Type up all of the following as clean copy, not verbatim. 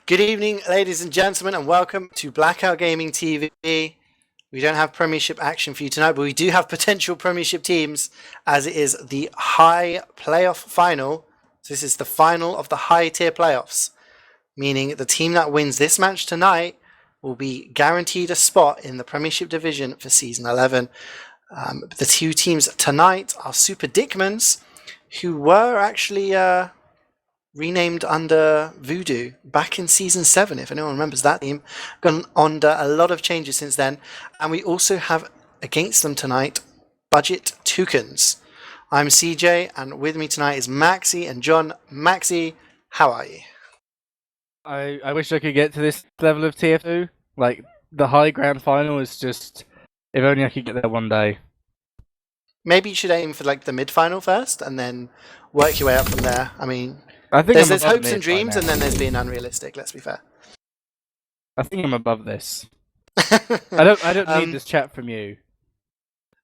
Good evening, ladies and gentlemen, and welcome to BlackOut Gaming TV. We don't have Premiership action for you tonight, but we do have potential Premiership teams, as it is the High Playoff Final. So this is the final of the High Tier Playoffs, meaning the team that wins this match tonight will be guaranteed a spot in the Premiership Division for Season 11. The two teams tonight are Super Dickmans, who were actually renamed under Voodoo back in Season 7, if anyone remembers that team. Gone under a lot of changes since then. And we also have against them tonight, Budget Toucans. I'm CeeJaey, and with me tonight is Maxi and John. Maxi, how are you? I wish I could get to this level of TF2. Like, the high grand final is just... If only I could get there one day. Maybe you should aim for like the mid-final first, and then work your way up from there. I mean... I think there's hopes and dreams, and then there's being unrealistic. Let's be fair. I think I'm above this. I don't need this chat from you.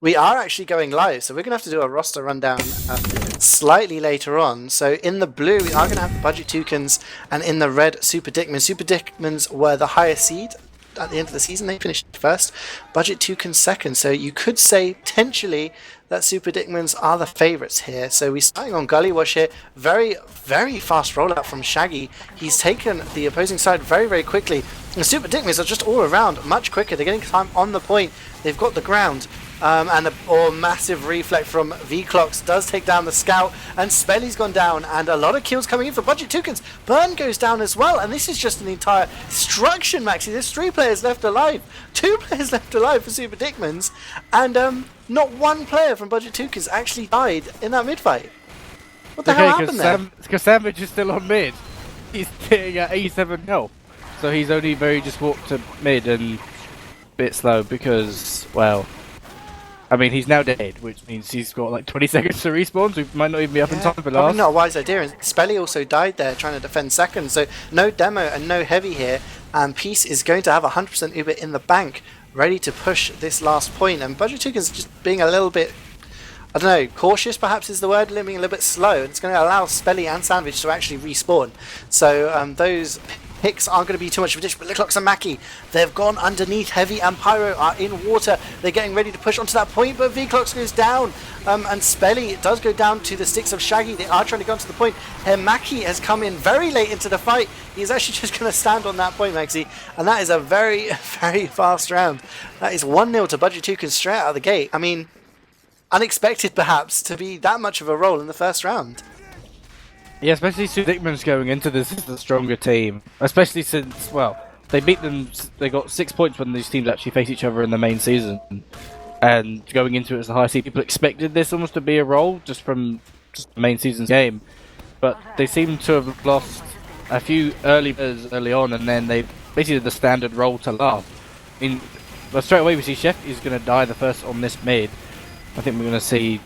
We are actually going live, so we're going to have to do a roster rundown slightly later on. So in the blue, we are going to have the Budget Toucans, and in the red, Super Dickmans. Super Dickmans were the highest seed at the end of the season. They finished first. Budget Toucans second. So you could say potentially that Super Dickmans are the favourites here. So we're starting on Gully Wash here. Very, very fast rollout from Shaggy. He's taken the opposing side very, very quickly. The Super Dickmans are just all around much quicker. They're getting time on the point. They've got the ground. And a massive reflect from V-Clocks does take down the scout, and Spelly's gone down, and a lot of kills coming in for Budget Toucans. Burn goes down as well, and this is just an entire destruction, Maxi. There's 3 players left alive, 2 players left alive for Super Dickmans, and not one player from Budget Toucans actually died in that mid-fight. What the hell happened there? Because Sandvich is still on mid. He's sitting at 87 health, so he's only just walked to mid and a bit slow because, well... I mean, he's now dead, which means he's got like 20 seconds to respawn, so he might not even be up in time for last. Probably not a wise idea. And Spelly also died there trying to defend second, so no demo and no heavy here. And Peace is going to have 100% Uber in the bank, ready to push this last point. And Budget Toucans just being a little bit, I don't know, cautious perhaps is the word, being a little bit slow. It's going to allow Spelly and Sandvich to actually respawn. So those picks aren't going to be too much of a dish, but BlackOut and Maccy, they've gone underneath. Heavy and Pyro are in water. They're getting ready to push onto that point, but V-Clocks goes down. And Spelly does go down to the sticks of Shaggy. They are trying to go onto the point. Here, Maccy has come in very late into the fight. He's actually just going to stand on that point, Maxi. And that is a very, very fast round. That is 1-0 to Budget Toucans straight out of the gate. I mean, unexpected perhaps to be that much of a roll in the first round. Yeah, especially Super Dickmans going into this is the stronger team. Especially since, well, they beat them, they got 6 points when these teams actually face each other in the main season. And going into it as the high seed, people expected this almost to be a roll just from the main season's game. But they seem to have lost a few early on, and then they basically did the standard roll to last. I mean, but straight away we see Chef is going to die the first on this mid. I think we're going to see...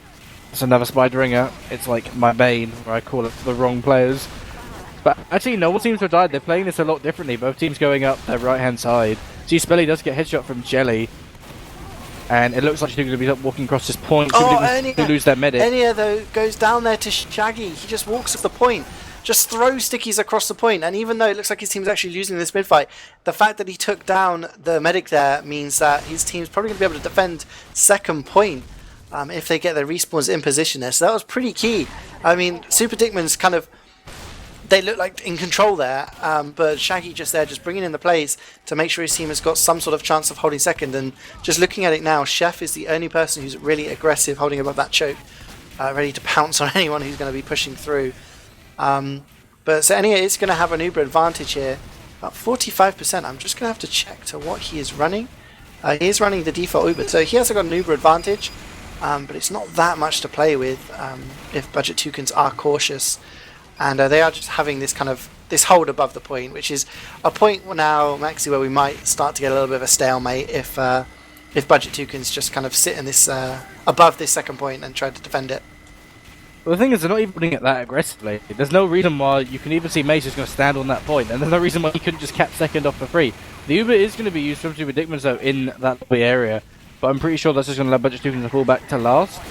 It's another Spider Ringer. It's like my bane, where I call it the wrong players. But actually, no one seems to have died. They're playing this a lot differently. Both teams going up their right-hand side. See, Spelly does get headshot from Jelly. And it looks like she's going to be walking across this point. Oh, to lose their medic. Enya, though, goes down there to Shaggy. He just walks off the point. Just throws stickies across the point. And even though it looks like his team's actually losing this mid-fight, the fact that he took down the medic there means that his team's probably going to be able to defend second point. If they get their respawns in position there. So that was pretty key. I mean, Super Dickmans kind of, they look like in control there, but Shaggy just there, just bringing in the plays to make sure his team has got some sort of chance of holding second. And just looking at it now, Chef is the only person who's really aggressive, holding above that choke, ready to pounce on anyone who's going to be pushing through. But so anyway, it's going to have an Uber advantage here, about 45%. I'm just going to have to check to what he is running. He is running the default Uber, so he has got an Uber advantage. But it's not that much to play with if Budget Toucans are cautious, and they are just having this kind of hold above the point, which is a point now, Maxi, where we might start to get a little bit of a stalemate if Budget Toucans just kind of sit in this above this second point and try to defend it. Well, the thing is, they're not even putting it that aggressively. There's no reason why you can even see Mayh just going to stand on that point, and there's no reason why he couldn't just cap second off for free. The Uber is going to be used from Super Dickmans though in that lobby area. But I'm pretty sure that's just going to allow Budget Toucans to fall back to last.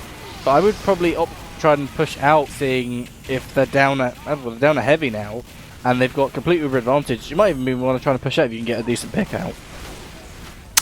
But I would probably try and push out, seeing if they're down at heavy now. and they've got complete Uber advantage. You might even want to try and push out if you can get a decent pick out.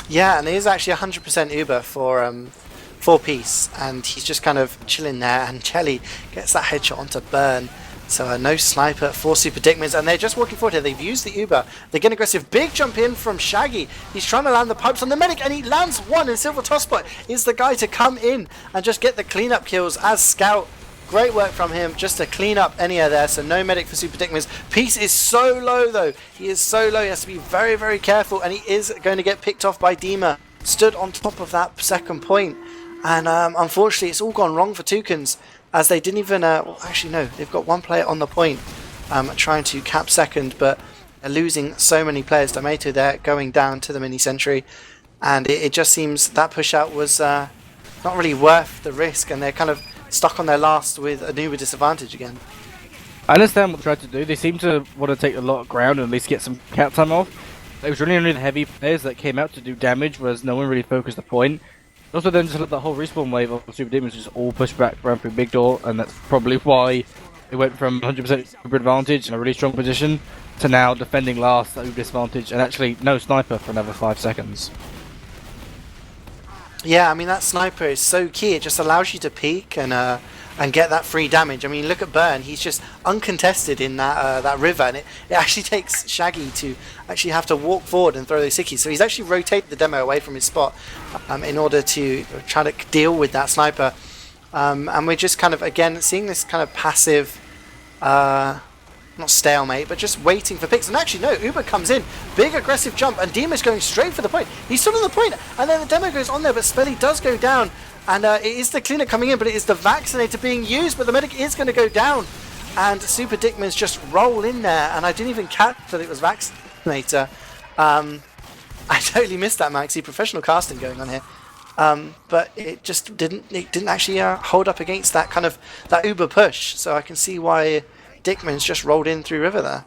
Yeah, and it is actually 100% Uber for Peace, and he's just kind of chilling there, and Jelly gets that headshot onto Burn. So no sniper for Super Dickmans, and they're just walking forward here. They've used the Uber. They get aggressive. Big jump in from Shaggy. He's trying to land the pipes on the medic, and he lands one, and Silver Tosspot is the guy to come in and just get the cleanup kills as Scout. Great work from him just to clean up Enya there, so no medic for Super Dickmans. Peace is so low though. He is so low, he has to be very, very careful, and he is going to get picked off by dima. Stood on top of that second point, and unfortunately it's all gone wrong for Toucans, as they didn't even, well, actually no, they've got one player on the point trying to cap second, but they're losing so many players. Tomato there going down to the mini sentry, and it just seems that push out was not really worth the risk, and they're kind of stuck on their last with an Uber disadvantage again. I understand what they tried to do. They seem to want to take a lot of ground and at least get some cap time off. It was really only the heavy players that came out to do damage, whereas no one really focused the point. Also then just let the whole respawn wave of Super Demons just all push back around through Big Door, and that's probably why it went from 100% Uber advantage in a really strong position to now defending last at Uber disadvantage and actually no sniper for another 5 seconds. Yeah, I mean that sniper is so key. It just allows you to peek and get that free damage. I mean, look at Burn. He's just uncontested in that river, and it actually takes Shaggy to actually have to walk forward and throw those sickies. So he's actually rotated the demo away from his spot in order to try to deal with that sniper. And we're just kind of again seeing this kind of passive. Not stalemate, but just waiting for picks. And actually, no, Uber comes in, big aggressive jump, and dima's going straight for the point. He's still on the point, and then the demo goes on there, but Spelly does go down, and it is the cleaner coming in, but it is the vaccinator being used, but the medic is going to go down, and Super Dickmans just roll in there, and I didn't even catch that it was vaccinator. I totally missed that, Maxi. Professional casting going on here. But it just didn't actually hold up against that kind of that Uber push, so I can see why Dickmans just rolled in through river there.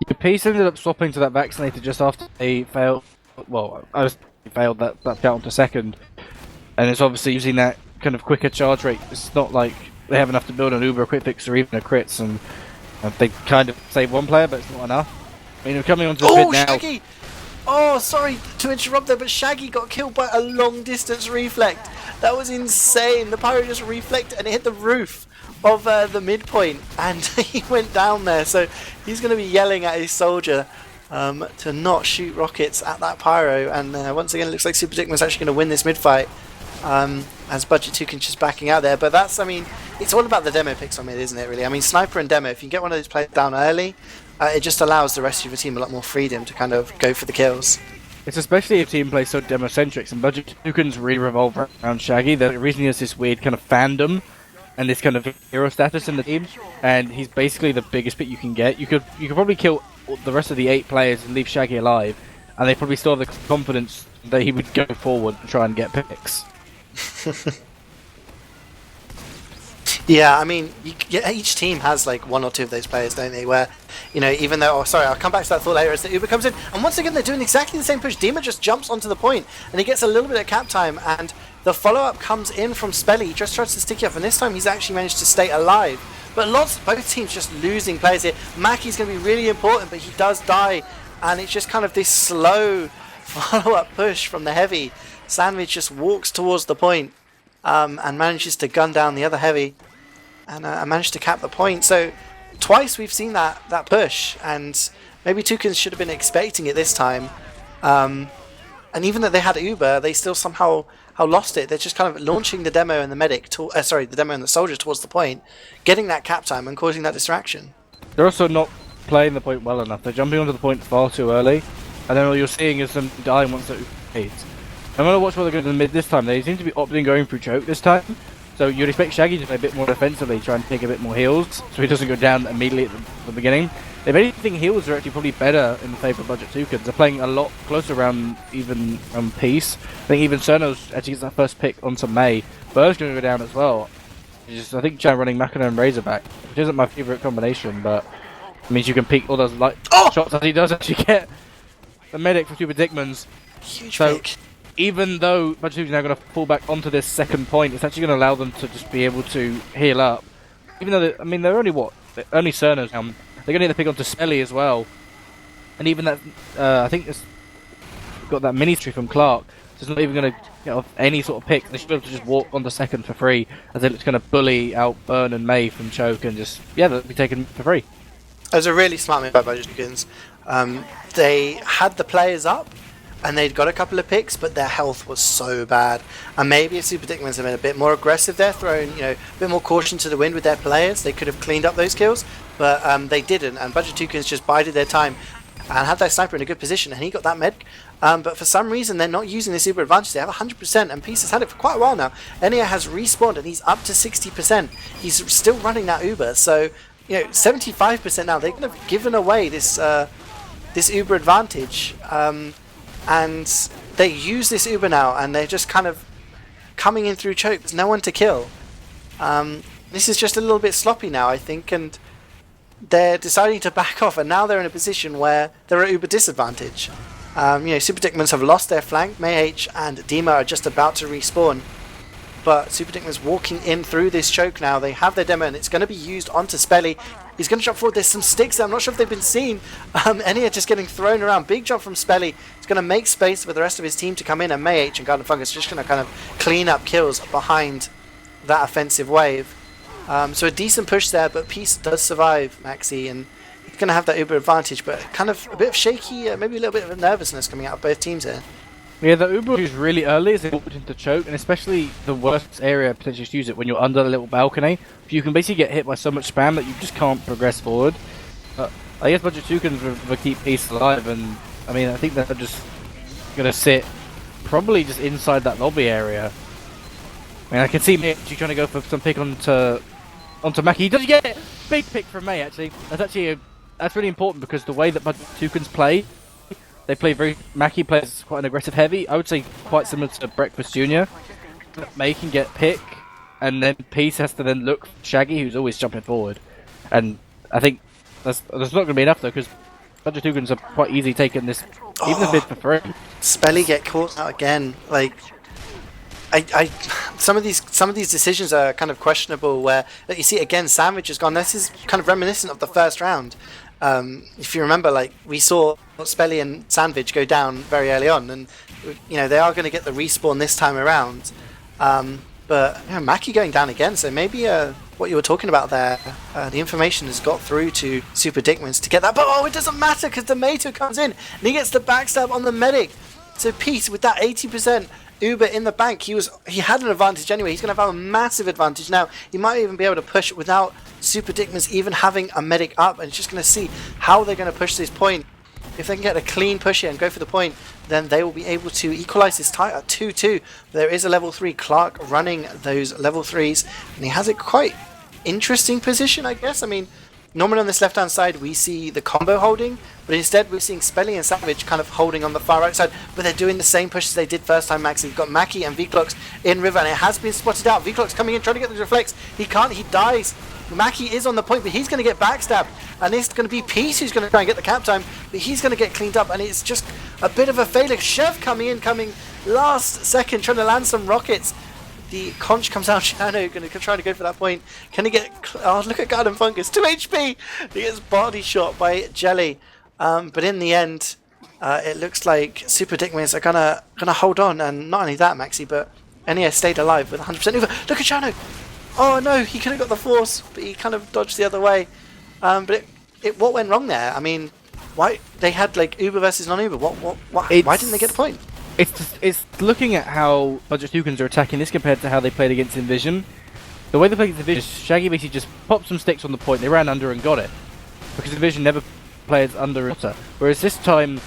Your piece ended up swapping to that vaccinator just after they failed. Well, I was failed that count onto second, and it's obviously using that kind of quicker charge rate. It's not like they have enough to build an Uber, a quick fix, or even a crits, and they kind of save one player, but it's not enough. I mean, we're coming onto the mid now. Shaggy! Oh, sorry to interrupt there, but Shaggy got killed by a long distance reflect. That was insane. The pyro just reflected and it hit the roof of the midpoint, and he went down there. So he's going to be yelling at his soldier to not shoot rockets at that pyro. And once again, it looks like Super Dickman's actually going to win this mid fight. As Budget Toucans just backing out there. But that's, I mean, it's all about the demo picks on mid, isn't it, really? I mean, Sniper and Demo, if you get one of those players down early, it just allows the rest of your team a lot more freedom to kind of go for the kills. It's especially if team plays so demo-centric, and Budget Toucans really revolve around Shaggy. The reason he has this weird kind of fandom and this kind of hero status in the team, and he's basically the biggest pick you can get. You could probably kill the rest of the 8 players and leave Shaggy alive, and they probably still have the confidence that he would go forward and try and get picks. Yeah, I mean, each team has like 1 or 2 of those players, don't they? Where, you know, even though, oh sorry, I'll come back to that thought later, as the Uber comes in, and once again they're doing exactly the same push. Dima just jumps onto the point, and he gets a little bit of cap time, and the follow-up comes in from Spelly. He just tries to stick you up, and this time he's actually managed to stay alive. But both teams just losing players here. Macky's going to be really important, but he does die, and it's just kind of this slow follow-up push from the heavy. Sandvich just walks towards the point, and manages to gun down the other heavy, and managed to cap the point. So twice we've seen that push, and maybe Toucans should have been expecting it this time. And even though they had Uber, they still somehow lost it. They're just kind of launching the demo and the medic, the demo and the soldier towards the point, getting that cap time and causing that distraction. They're also not playing the point well enough. They're jumping onto the point far too early, and then all you're seeing is them dying once they're hit. I'm going to watch what they're going to do in the mid this time. They seem to be opting going through choke this time. So you'd expect Shaggy to play a bit more defensively, try and take a bit more heals, so he doesn't go down immediately at the beginning. If anything, heals are actually probably better in favour of Budget Toucans. They're playing a lot closer around even Peace. I think even Cernos actually gets that first pick onto Mayh. Burr's going to go down as well. I think Jan running Machina and Razorback, which isn't my favourite combination, but it means you can peek all those light shots as he does actually get the medic from Super Dickmans. Huge pick. Even though Budget Toucans are now going to fall back onto this second point, it's actually going to allow them to just be able to heal up. Even though, they're only Cernos now, They're going to need to pick onto Spelly as well. And even that, I think it's got that mini tree from Clark. So it's not even going to get off any sort of pick. They should be able to just walk on the second for free, as they're just going to bully out Burn and Mayh from choke and just, yeah, they'll be taken for free. It was a really smart move by Toucans. They had the players up, and they'd got a couple of picks, but their health was so bad. And maybe if Super Dickmans had been a bit more aggressive there, thrown a bit more caution to the wind with their players, they could have cleaned up those kills, but they didn't. And Toucans just bided their time and had their sniper in a good position, and he got that med. But for some reason, they're not using this Uber advantage. They have 100%, and Peace has had it for quite a while now. Enya has respawned, and he's up to 60%. He's still running that Uber, so 75% now. They've kind of given away this this Uber advantage, and they use this Uber now, and they're just kind of coming in through choke. There's no one to kill. This is just a little bit sloppy now, I think, and they're deciding to back off, and now they're in a position where they're at Uber disadvantage. Super Dickmans have lost their flank. Mayh and dima are just about to respawn, but Super Dickmans walking in through this choke now. They have their demo, and it's going to be used onto Spelly. He's going to jump forward. There's some sticks there. I'm not sure if they've been seen. Enya just getting thrown around. Big jump from Spelly. It's going to make space for the rest of his team to come in, and Mayh and Garden Fungus just going to kind of clean up kills behind that offensive wave. So a decent push there, but Peace does survive Maxi, and he's going to have that Uber advantage, but kind of a bit of shaky, maybe a little bit of nervousness coming out of both teams here. Yeah, the Uber is really early as they walk into choke, and especially the worst area potentially to use it when you're under the little balcony. You can basically get hit by so much spam that you just can't progress forward. I guess Toucans will keep Peace alive, and I mean, I think they're just going to sit probably just inside that lobby area. I mean, I can see Mayh trying to go for some pick onto Maccy. He does get it! Big pick from Mayh, actually. That's really important, because the way that Toucans play, they play Maccy plays quite an aggressive heavy. I would say quite similar to Breakfast Jr. Mayh can get pick, and then Peace has to then look for Shaggy, who's always jumping forward. And I think there's not going to be enough, though, because Toucans are quite easy taking this, even if it's for free. Spelly get caught out again. Like, some of these decisions are kind of questionable. Where you see again, Sandvich has gone. This is kind of reminiscent of the first round. If you remember, like, we saw Spelly and Sandvich go down very early on, and they are going to get the respawn this time around. But Maccy going down again, so maybe what you were talking about there, the information has got through to Super Dickmans to get that. But it doesn't matter, because Tomato comes in and he gets the backstab on the medic. So Peace with that 80% Uber in the bank, he had an advantage anyway. He's going to have a massive advantage now. He might even be able to push without Super Dickmans even having a medic up, and just going to see how they're going to push this point. If they can get a clean push here and go for the point, then they will be able to equalise this tie at 2-2. There is a level 3 Clark running those level 3s, and he has a quite interesting position, I guess. I mean, normally on this left hand side we see the combo holding, but instead we're seeing Spelly and Sandvich kind of holding on the far right side, but they're doing the same push as they did first time. Maxi, you've got Maccy and Vclox in river, and it has been spotted out. Vclox coming in trying to get the reflex. He can't, he dies. Maccy is on the point, but he's going to get backstabbed, and it's going to be Peace who's going to try and get the cap time, but he's going to get cleaned up, and it's just a bit of a failure. Chef coming last second, trying to land some rockets. The conch comes out. Shano going to try to go for that point. Can he get? Oh, look at Garden Fungus, 2 HP. He gets body shot by Jelly, but in the end, it looks like Super Dickmans are gonna hold on, and not only that, Maxi, but Enya stayed alive with 100% Uber. Look at Shano. Oh no, he could have got the force, but he kind of dodged the other way. But what went wrong there? I mean, why they had like Uber versus non-Uber? Why didn't they get the point? It's looking at how Toucans are attacking this compared to how they played against Envision. The way they played against Envision, Shaggy basically just popped some sticks on the point. They ran under and got it, because Envision never plays under and water. Whereas this time,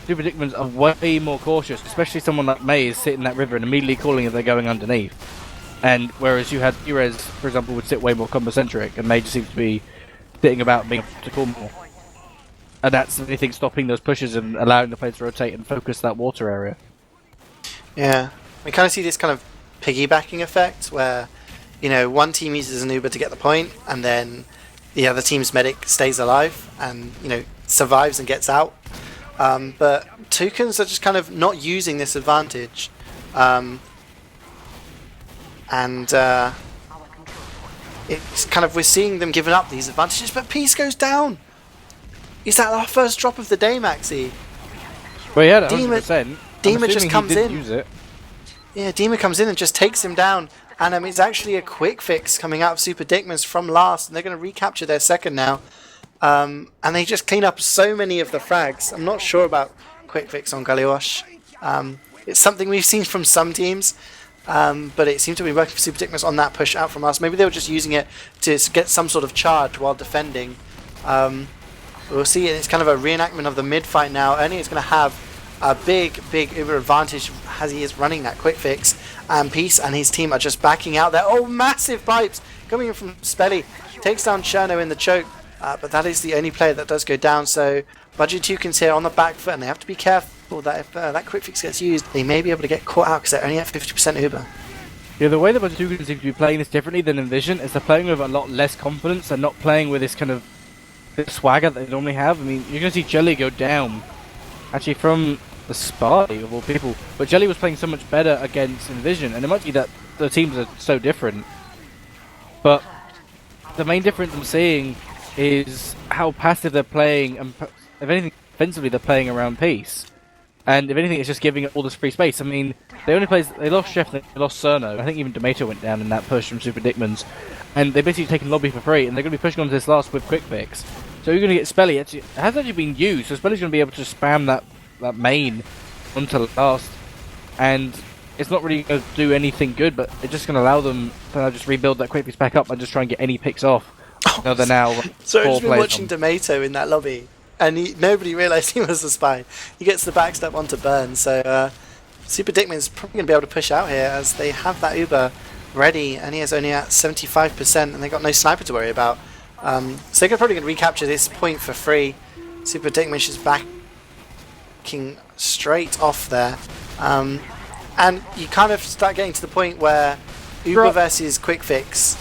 Super Dickmans are way more cautious, especially someone like Mayh is sitting in that river and immediately calling if they're going underneath. And whereas you had Erez, for example, would sit way more combo-centric, and Mayh just seems to be sitting about being to call more. And that's the only thing stopping those pushes and allowing the players to rotate and focus that water area. Yeah, we kind of see this kind of piggybacking effect where, one team uses an Uber to get the point, and then the other team's medic stays alive and, survives and gets out. But Toucans are just kind of not using this advantage. it's kind of, we're seeing them giving up these advantages, but Peace goes down. Is that our first drop of the day, Maxi? Well, yeah, 100%. Dima just comes in. Use it. Yeah, Dima comes in and just takes him down. And it's actually a quick fix coming out of Super Dickmans from last, and they're going to recapture their second now. And they just clean up so many of the frags. I'm not sure about quick fix on Gullywash. It's something we've seen from some teams, but it seemed to be working for Super Dickmans on that push out from us. Maybe they were just using it to get some sort of charge while defending. We'll see. It's kind of a reenactment of the mid fight now. Ernie is going to have a big Uber advantage as he is running that quick fix. And Peace and his team are just backing out there. Oh, massive pipes coming in from Spelly. Takes down Cherno in the choke. But that is the only player that does go down. So Budget Toucans here on the back foot. And they have to be careful that if that quick fix gets used, they may be able to get caught out because they're only at 50% Uber. Yeah, the way that Budget Toucans seem to be playing this differently than Envision is they're playing with a lot less confidence and not playing with this kind of swagger that they normally have. I mean, you're going to see Jelly go down. Actually, from the Spelly of all people, but Jelly was playing so much better against Envision, and it might be that the teams are so different, but the main difference I'm seeing is how passive they're playing, and if anything defensively they're playing around Peace, and if anything it's just giving it all this free space. I mean, they lost Chef, they lost Cerno, I think even Tomato went down in that push from Super Dickmans, and they basically taken lobby for free, and they're going to be pushing onto this last with quick fix, so you're going to get Spelly. Actually, it has actually been used, so Spelly's going to be able to spam that main onto last, and it's not really going to do anything good, but it's just going to allow them to just rebuild that quick piece back up and just try and get any picks off. No, they're now so I've just been watching Tomato in that lobby, and nobody realised he was the spy. He gets the backstep onto Burn, so Super Dickman is probably going to be able to push out here as they have that Uber ready, and he is only at 75%, and they've got no sniper to worry about. So they're probably going to recapture this point for free. Super Dickman is back straight off there, and you kind of start getting to the point where Uber versus quick fix.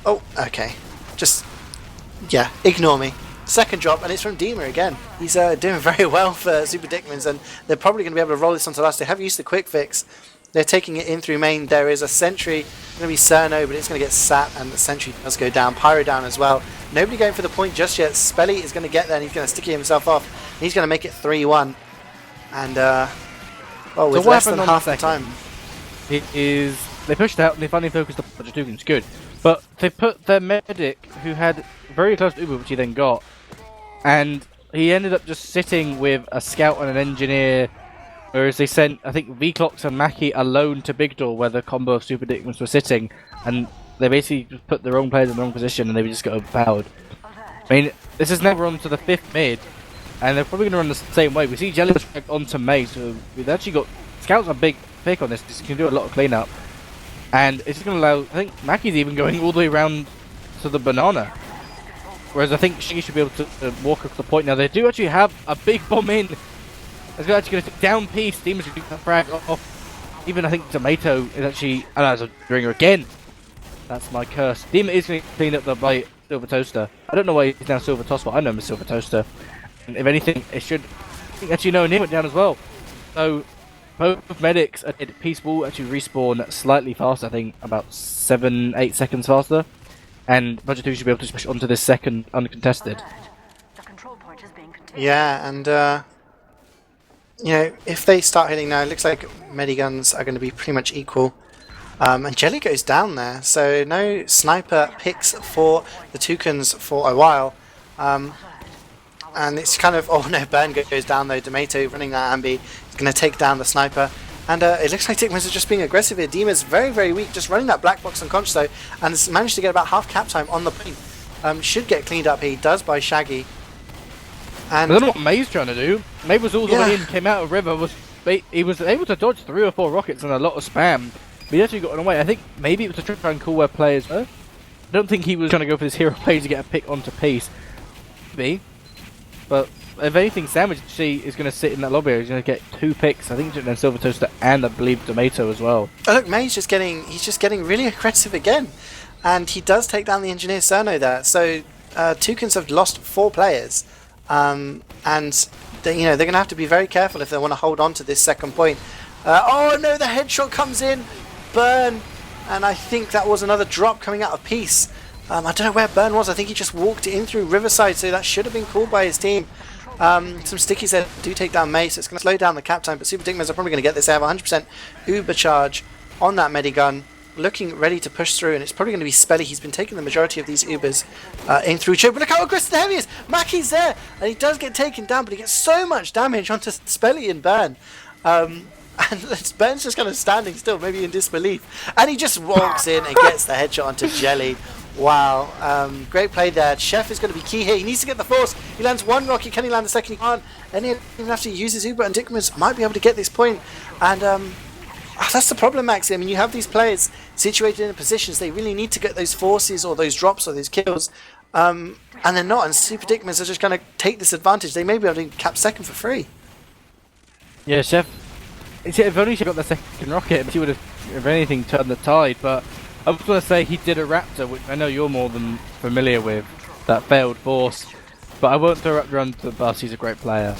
Oh, okay, just yeah, ignore me. Second drop, and it's from dima again. He's doing very well for Super Dickmans, and they're probably going to be able to roll this onto last. They have used the quick fix. They're taking it in through main. There is a sentry, going to be Cerno, but it's going to get sat, and the sentry does go down. Pyro down as well. Nobody going for the point just yet. Spelly is going to get there, and he's going to sticky himself off. And he's going to make it 3-1. And, well, with less than half the time. It is, they pushed out and they finally focused on Budget Toucans, good. But they put their medic, who had very close to Uber, which he then got, and he ended up just sitting with a scout and an engineer, whereas they sent, I think, V-Clocks and Maccy alone to Big Door, where the combo of Super Dickmans were sitting, and they basically just put their own players in the wrong position and they just got overpowered. I mean, this is never on to the 5th mid, and they're probably going to run the same way. We see Jelly was dragged onto Mayh, so we've actually got Scouts a big pick on this. This can do a lot of cleanup, and it's going to allow. I think Macky's even going all the way around to the banana, whereas I think Shaggy should be able to walk across the point. Now they do actually have a big bomb in. It's actually going to take down Peace. Demon's going to do that frag off. Even I think Tomato is actually. Oh, that's a ringer again. That's my curse. Dima is going to clean up the by Silver Toaster. I don't know why he's now Silver Toss, but I know him as Silver Toaster. If anything, it should. I think actually no, Neil went down as well. So both medics did. Peace will actually respawn slightly faster. I think about 7-8 seconds faster. And Budget 2 should be able to push onto this second uncontested. Yeah, and you know, if they start hitting now, it looks like Mediguns are going to be pretty much equal. And Jelly goes down there, so no sniper picks for the Toucans for a while. And it's kind of, oh no, Burn goes down though. Tomato running that ambi is going to take down the sniper. And it looks like Dickmans are just being aggressive here. Dima's very, very weak, just running that black box unconscious though, and has managed to get about half cap time on the point. Should get cleaned up here, he does by Shaggy. And I don't know what Mayh's trying to do. Mayh was all the way in, came out of river, he was able to dodge 3 or 4 rockets and a lot of spam. But he actually got away. I think maybe it was to try and call where players were. I don't think he was trying to go for this hero play to get a pick onto Peace. Maybe. But if anything, Sandvich is going to sit in that lobby. He's going to get 2 picks. I think then Silver Toaster and I believe Tomato as well. Oh look, Mayh's just getting really aggressive again, and he does take down the engineer Cerno there. So Toucans have lost 4 players, and they're going to have to be very careful if they want to hold on to this second point. Oh no, the headshot comes in, Burn, and I think that was another drop coming out of Peace. I don't know where Burn was. I think he just walked in through Riverside, so that should have been called by his team. Some stickies there do take down Mayh, so it's going to slow down the cap time, but Super Dickmans are probably going to get this. They have 100% Uber charge on that Medigun, looking ready to push through, and it's probably going to be Spelly. He's been taking the majority of these Ubers in through choke, but look how aggressive the heavy is! Macky's there, and he does get taken down, but he gets so much damage onto Spelly and Burn. And Burn's just kind of standing still, maybe in disbelief, and he just walks in and gets the headshot onto Jelly. Wow, great play there. Chef is going to be key here. He needs to get the force. He lands one rocket. Can he land the second? He can't. And he even have to use his Uber, and Dickmans might be able to get this point. And that's the problem, Maxi. I mean, you have these players situated in positions. They really need to get those forces or those drops or those kills. And they're not. And Super Dickmans are just going to take this advantage. They may be able to cap second for free. Yeah, Chef. If only she got the second rocket, she would have, if anything, turned the tide. But I was going to say he did a Raptor, which I know you're more than familiar with, that failed force. But I won't throw Raptor under the bus, he's a great player.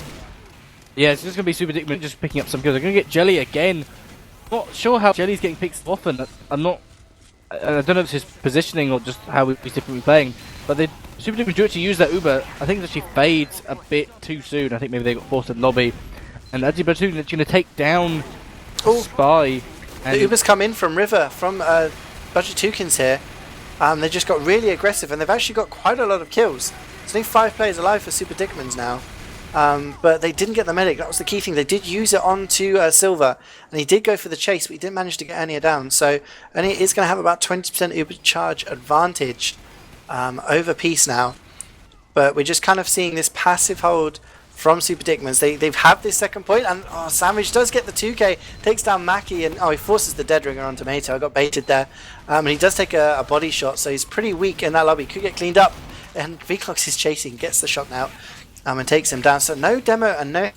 Yeah, it's just going to be Super Dickman just picking up some kills. They're going to get Jelly again. Not sure how Jelly's getting picked often. I don't know if it's his positioning or just how he's typically playing. But Super Dickman do actually use that Uber. I think that she fades a bit too soon. I think maybe they got forced in lobby. And Adji Batoon is going to take down Spy. The Ubers come in from River, from a bunch of Toucans here. They just got really aggressive, and they've actually got quite a lot of kills. There's only 5 players alive for Super Dickmans now. But they didn't get the medic. That was the key thing. They did use it onto Silver, and he did go for the chase, but he didn't manage to get Anya down. So Anya is going to have about 20% Uber charge advantage over Peace now. But we're just kind of seeing this passive hold from Super Dickmans. They've had this second point, and Sandvich does get the 2k, takes down Maccy, and he forces the dead ringer on Tomato. I got baited there. And he does take a body shot, so he's pretty weak in that lobby. Could get cleaned up, and Vclox is chasing, gets the shot now, and takes him down. So no demo and no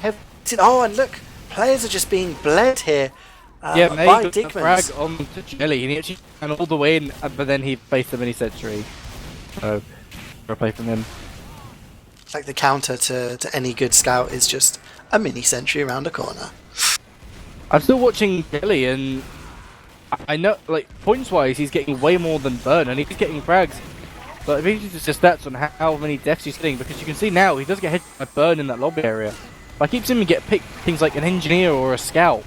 heavy. Oh, and look, players are just being bled here yeah, by Mayh got the Dickmans. frag on to Jelly, and he actually ran all the way in, but then he faced the mini sentry. So, a play from him. Like the counter to any good scout is just a mini sentry around a corner. I'm still watching Jelly, and I know, like, points-wise, he's getting way more than Burn, and he's getting frags. But if you just stats on how many deaths he's getting, because you can see now he does get hit by Burn in that lobby area. But I keep seeing him get picked things like an engineer or a scout.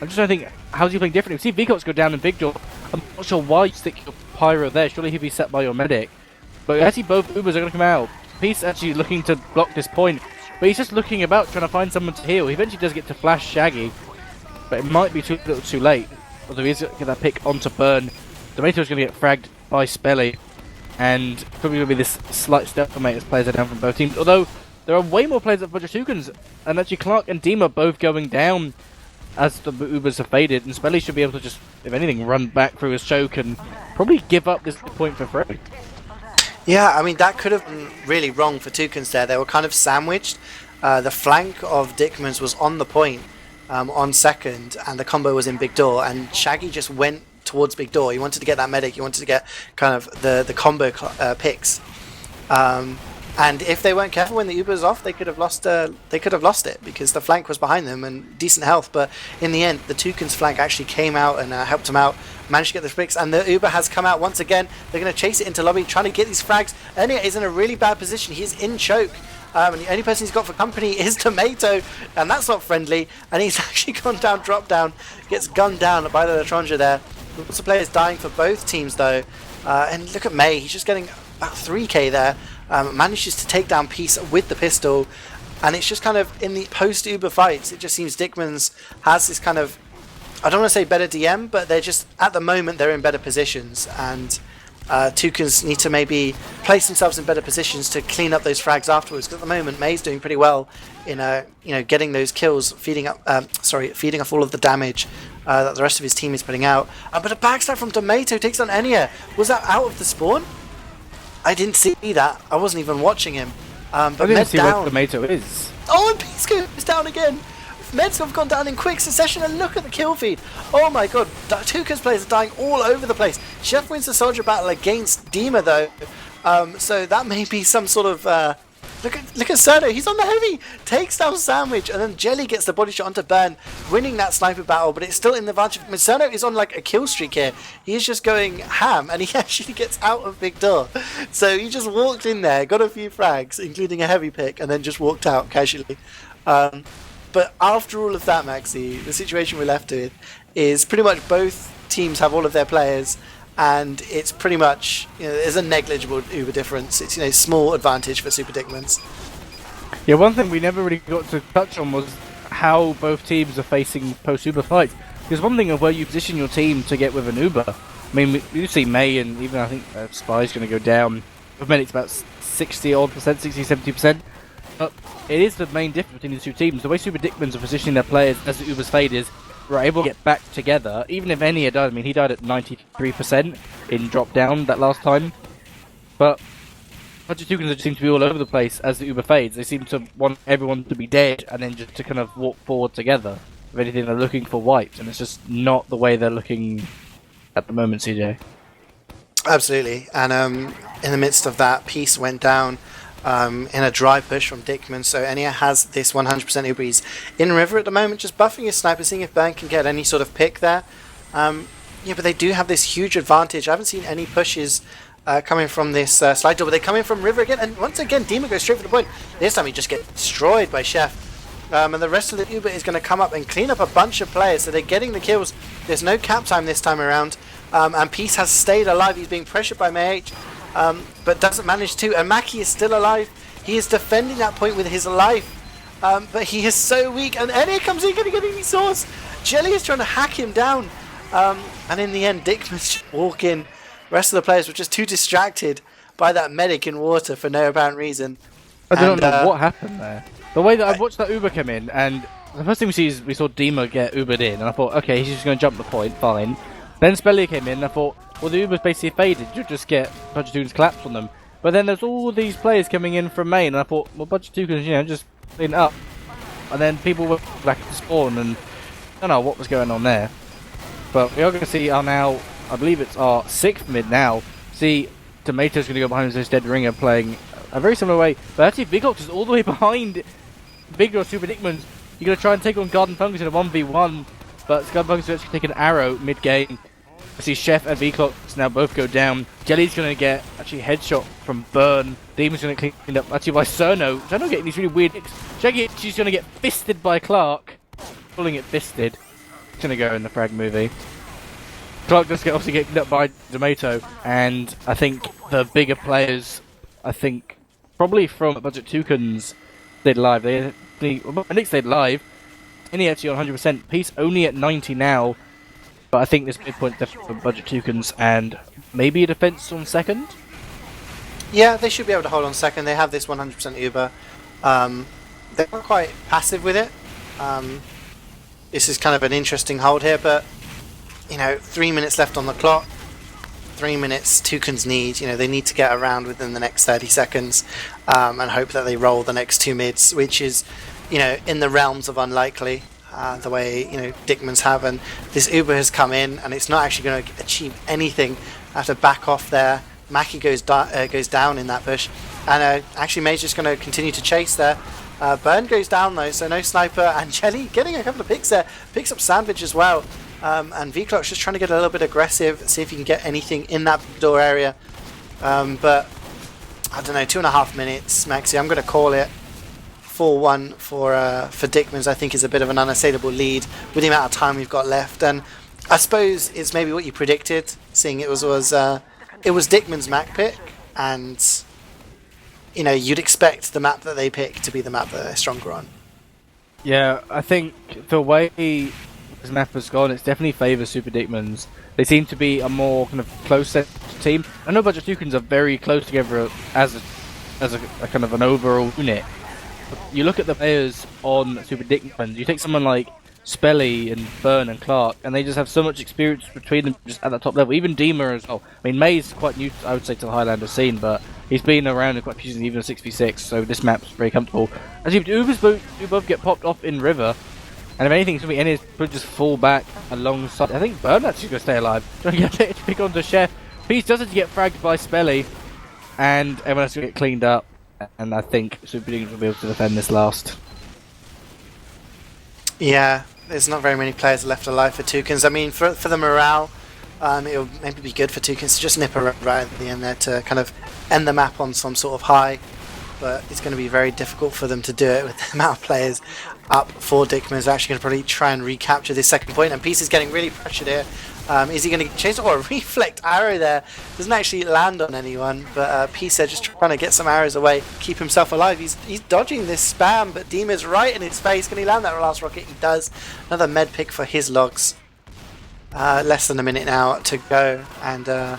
I'm just trying to think, how's he playing differently? See Vcox go down in Big Door. I'm not sure why you stick your pyro there. Surely he'd be set by your medic. But actually both Ubers are going to come out. Peace actually looking to block this point, but he's just looking about trying to find someone to heal. He eventually does get to flash Shaggy, but it might be too little too late. Although he's going to get that pick onto Burn. Tomato's going to get fragged by Spelly, and probably going to be this slight step for mate as players are down from both teams. Although there are way more players at Budget Toucans, and actually Clark and Dima both going down as the Ubers have faded, and Spelly should be able to just, if anything, run back through his choke and probably give up this point for free. Yeah, I mean, that could have been really wrong for Toucans there. They were kind of sandwiched. The flank of Dickmans was on the point on second, and the combo was in Big Door, and Shaggy just went towards Big Door. He wanted to get that medic. He wanted to get kind of the combo picks. And if they weren't careful when the Uber was off, they could have lost it because the flank was behind them and decent health. But in the end, the Toucans flank actually came out and helped them out, managed to get the picks, and the Uber has come out once again. They're going to chase it into lobby, trying to get these frags. Enya is in a really bad position. He's in choke. And the only person he's got for company is Tomato, and that's not friendly. And he's actually gone down, dropped down, gets gunned down by the Latronja there. Lots of players dying for both teams though. And look at Mayh, he's just getting about 3k there. Manages to take down Peace with the pistol, and it's just kind of in the post-Uber fights, it just seems Dickmans has this kind of, I don't want to say better DM, but they're just, at the moment, they're in better positions, and Toucans need to maybe place themselves in better positions to clean up those frags afterwards, because at the moment, Mayh's doing pretty well in getting those kills, feeding off all of the damage that the rest of his team is putting out. But a backstab from Tomato takes on Enya. Was that out of the spawn? I didn't see that. I wasn't even watching him. But I didn't Med see down. where Tomato is. Oh, and Pisco is down again. Meds have gone down in quick succession, and look at the kill feed. Oh my god, Toucans players are dying all over the place. Chef wins the soldier battle against Dima though. So that may be some sort of Look at Cerno, he's on the heavy, takes down Sandwich, and then Jelly gets the body shot onto Burn, winning that sniper battle, but it's still in the advantage. Cerno is on like a kill streak here. He's just going ham, and he actually gets out of Big Door. So he just walked in there, got a few frags, including a heavy pick, and then just walked out casually. But after all of that, Maxi, the situation we're left with is pretty much both teams have all of their players, and it's pretty much, there's a negligible Uber difference. It's, small advantage for Super Dickmans. Yeah, one thing we never really got to touch on was how both teams are facing post-Uber fights. Because one thing of where you position your team to get with an Uber. I mean, you see Mayh and even I think Spy's going to go down. With many, it's about 60-odd percent, 60-70%. But it is the main difference between the two teams. The way Super Dickmans are positioning their players as the Uber's fade is, we're able to get back together, even if any had died. I mean, he died at 93% in drop down that last time. But Budget Toucans just seem to be all over the place as the Uber fades. They seem to want everyone to be dead and then just to kind of walk forward together. If anything, they're looking for wipes, and it's just not the way they're looking at the moment, CeeJaey. Absolutely, and in the midst of that, Peace went down in a dry push from Dickman, so Enya has this 100% Uber. He's in River at the moment, just buffing his sniper, seeing if Burn can get any sort of pick there. Yeah, but they do have this huge advantage. I haven't seen any pushes coming from this slide door, but they come in from River again, and once again, Dima goes straight for the point. This time he just gets destroyed by Chef. And the rest of the Uber is going to come up and clean up a bunch of players, so they're getting the kills. There's no cap time this time around, and Peace has stayed alive. He's being pressured by Mayh, but doesn't manage to, and Maccy is still alive. He is defending that point with his life, but he is so weak, and Enya comes in getting any source. Jelly is trying to hack him down, and in the end, Dickman's just walk in. The rest of the players were just too distracted by that medic in water for no apparent reason. I don't know what happened there. The way that I watched that Uber come in, and the first thing we see is we saw Dima get Ubered in, and I thought, okay, he's just going to jump the point, fine. Then Spelly came in, and I thought, well, the Uber's basically faded, you'll just get a bunch of Toucans collapse on them. But then there's all these players coming in from main, and I thought, well, a bunch of Toucans, just clean it up. And then people were back to spawn, and I don't know what was going on there. But we are going to see our now, I believe it's our 6th mid now. See, Tomato's going to go behind this dead ringer playing a very similar way. But actually, Vigox is all the way behind Big or Super Dickmans. You're going to try and take on Garden Fungus in a 1v1, but Garden Fungus will actually take an arrow mid-game. I see Chef and Vclox now both go down. Jelly's going to get actually headshot from Burn. Demon's going to clean up actually by Cerno. Cerno getting these really weird hits. Shaggy, she's going to get fisted by Clark. Calling it fisted. It's going to go in the frag movie. Clark does obviously get cleaned up by Tomato, and I think the bigger players, probably from Budget Toucans, stayed live. Nick stayed live. Any actually on 100%. Peace only at 90 now. But I think this midpoint definitely for Budget Toucans, and maybe a defense on second? Yeah, they should be able to hold on second. They have this 100% Uber. They're quite passive with it. This is kind of an interesting hold here, but 3 minutes left on the clock. 3 minutes Toucans need. They need to get around within the next 30 seconds and hope that they roll the next 2 mids, which is, in the realms of unlikely. The way Dickmans have, and this Uber has come in, and it's not actually going to achieve anything. I have to back off there. Maxi goes down in that push, and actually Mayh's just going to continue to chase there. Burn goes down though, so no sniper, and Jelly getting a couple of picks there, picks up Sandvich as well, and Vclox just trying to get a little bit aggressive, see if he can get anything in that door area. But I don't know, 2.5 minutes, Maxi. I'm going to call it. 4-1 for Dickmans, I think, is a bit of an unassailable lead with the amount of time we've got left, and I suppose it's maybe what you predicted, seeing it was Dickman's map pick, and you'd expect the map that they pick to be the map that they're stronger on. Yeah, I think the way this map has gone, it's definitely favours Super Dickmans. They seem to be a more kind of close-set team. I know Budget Toucans are very close together as a kind of an overall unit. You look at the players on Super Dickmans, you take someone like Spelly and Burn and Clark, and they just have so much experience between them just at the top level. Even Dima as well. I mean, Mayh's quite new, I would say, to the Highlander scene, but he's been around in quite a few seasons, even a 6v6, so this map's very comfortable. As you both get popped off in River, and if anything, it's going to be Enya's could just fall back alongside. I think Burn actually going to stay alive. Trying to get to pick onto Chef. Peace doesn't get fragged by Spelly, and everyone has to get cleaned up. and I think Super Demons will be able to defend this last. Yeah, there's not very many players left alive for Toucans. I mean, for the morale, it'll maybe be good for Toucans to just nip around right at the end there to kind of end the map on some sort of high. But it's going to be very difficult for them to do it with the amount of players up for Dickman. Is actually going to probably try and recapture this second point, and Peace is getting really pressured here. Is he going to chase? Oh, a reflect arrow there. Doesn't actually land on anyone, but Peace there just trying to get some arrows away, keep himself alive. He's dodging this spam, but Dima's right in his face. Can he land that last rocket? He does. Another med pick for his logs. Less than a minute now to go, and yeah,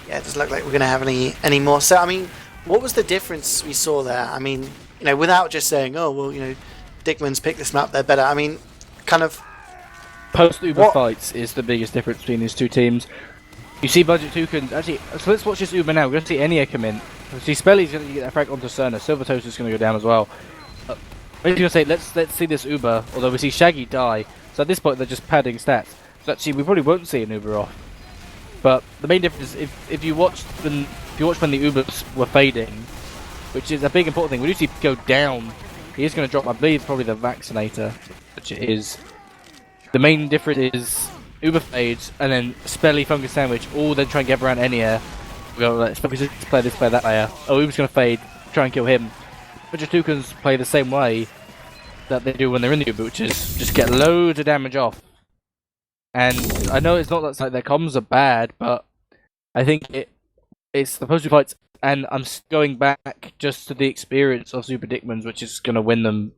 it doesn't look like we're going to have any more. So, I mean, what was the difference we saw there? I mean, you know, without just saying, oh, well, you know, Dickman's picked this map, they're better. I mean, kind of... Post-Uber fights is the biggest difference between these two teams. You see Budget Toucans... Actually, so let's watch this Uber now. We're going to see Enya come in. See Spelly's going to get that frag onto Cerner. Silvertoast is going to go down as well. I was going to say, let's see this Uber, although we see Shaggy die. So at this point, they're just padding stats. So actually, we probably won't see an Uber off. But the main difference is if you watch when the Ubers were fading, which is a big important thing, we do see go down. He is going to drop, I believe, probably the Vaccinator, which it is. The main difference is Uber fades, and then Spelly, Fungus Sandwich, all then try and get around Enya. We go, let's play this, play that player. Oh, Uber's going to fade, try and kill him. But the Toucans play the same way that they do when they're in the Uber, which is just get loads of damage off. And I know it's not that like their comms are bad, but I think it's the post fights, and I'm going back just to the experience of Super Dickmans, which is going to win them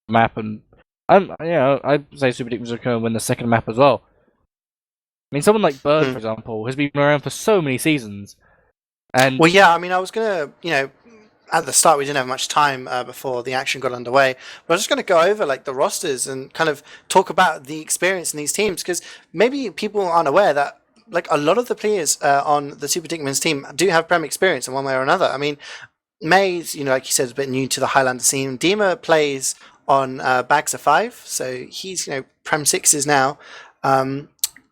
map, and I say Super Dickmans are going to win the second map as well. I mean, someone like Bird, for example, has been around for so many seasons, and well, yeah, I mean, I was gonna, you know, at the start we didn't have much time before the action got underway, but I'm just going to go over like the rosters and kind of talk about the experience in these teams, because maybe people aren't aware that like a lot of the players on the Super Dickmans team do have Prem experience in one way or another. I mean, Mayh's, you know, like you said, is a bit new to the Highlander scene. Dima plays on Bags of 5, so he's, you know, Prem 6s now.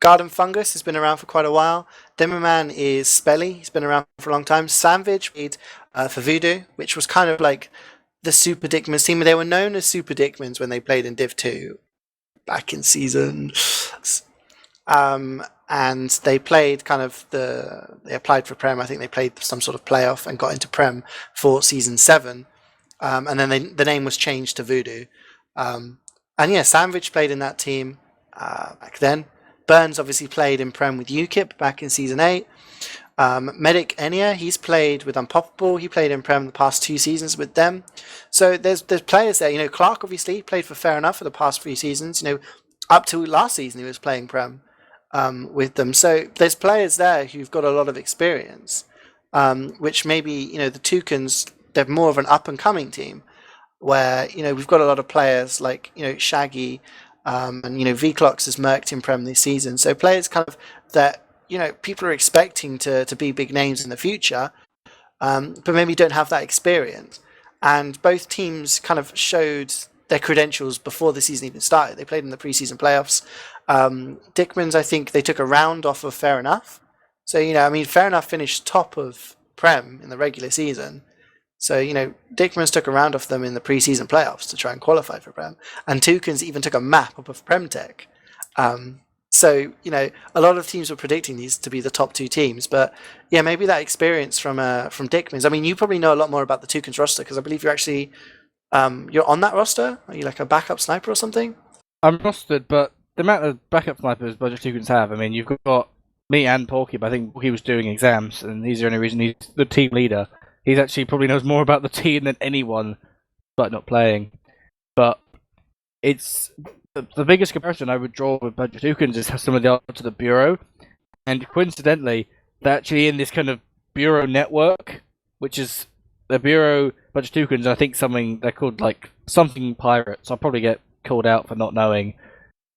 Garden Fungus has been around for quite a while. Demoman is Spelly, he's been around for a long time. Sandvich played for Voodoo, which was kind of like the Super Dickmans team. They were known as Super Dickmans when they played in Div 2 back in season. And they played kind of they applied for Prem. I think they played some sort of playoff and got into Prem for season 7. And then the name was changed to Voodoo. And yeah, Sandvich played in that team back then. Burns obviously played in Prem with UKIP back in season 8. Medic Enya, he's played with Unpoppable. He played in Prem the past 2 seasons with them. So there's players there. You know, Clark obviously played for Fair Enough for the past 3 seasons. You know, up to last season he was playing Prem with them. So there's players there who've got a lot of experience, which maybe, you know, the Toucans, they're more of an up and coming team, where, you know, we've got a lot of players like, you know, Shaggy, and, you know, Vclox has merked in Prem this season. So players kind of that, you know, people are expecting to be big names in the future, but maybe don't have that experience. And both teams kind of showed their credentials before the season even started. They played in the preseason playoffs. Dickmans, I think they took a round off of Fair Enough. So, you know, I mean, Fair Enough finished top of Prem in the regular season. So, you know, Dickmans took a round off them in the preseason playoffs to try and qualify for Prem. And Toucans even took a map up of Prem Tech. So, you know, a lot of teams were predicting these to be the top 2 teams. But, yeah, maybe that experience from Dickmans. I mean, you probably know a lot more about the Toucans roster, because I believe you're actually, you're on that roster? Are you like a backup sniper or something? I'm rostered, but the amount of backup snipers Budget Toucans have, I mean, you've got me and Porky, but I think Porky was doing exams, and he's the only reason he's the team leader. He actually probably knows more about the team than anyone, but not playing. But it's the biggest comparison I would draw with Budget Toucans is some of the odds to the Bureau, and coincidentally, they're actually in this kind of Bureau network, which is the Bureau, Budget Toucans, and I think something they're called like something Pirates. I'll probably get called out for not knowing.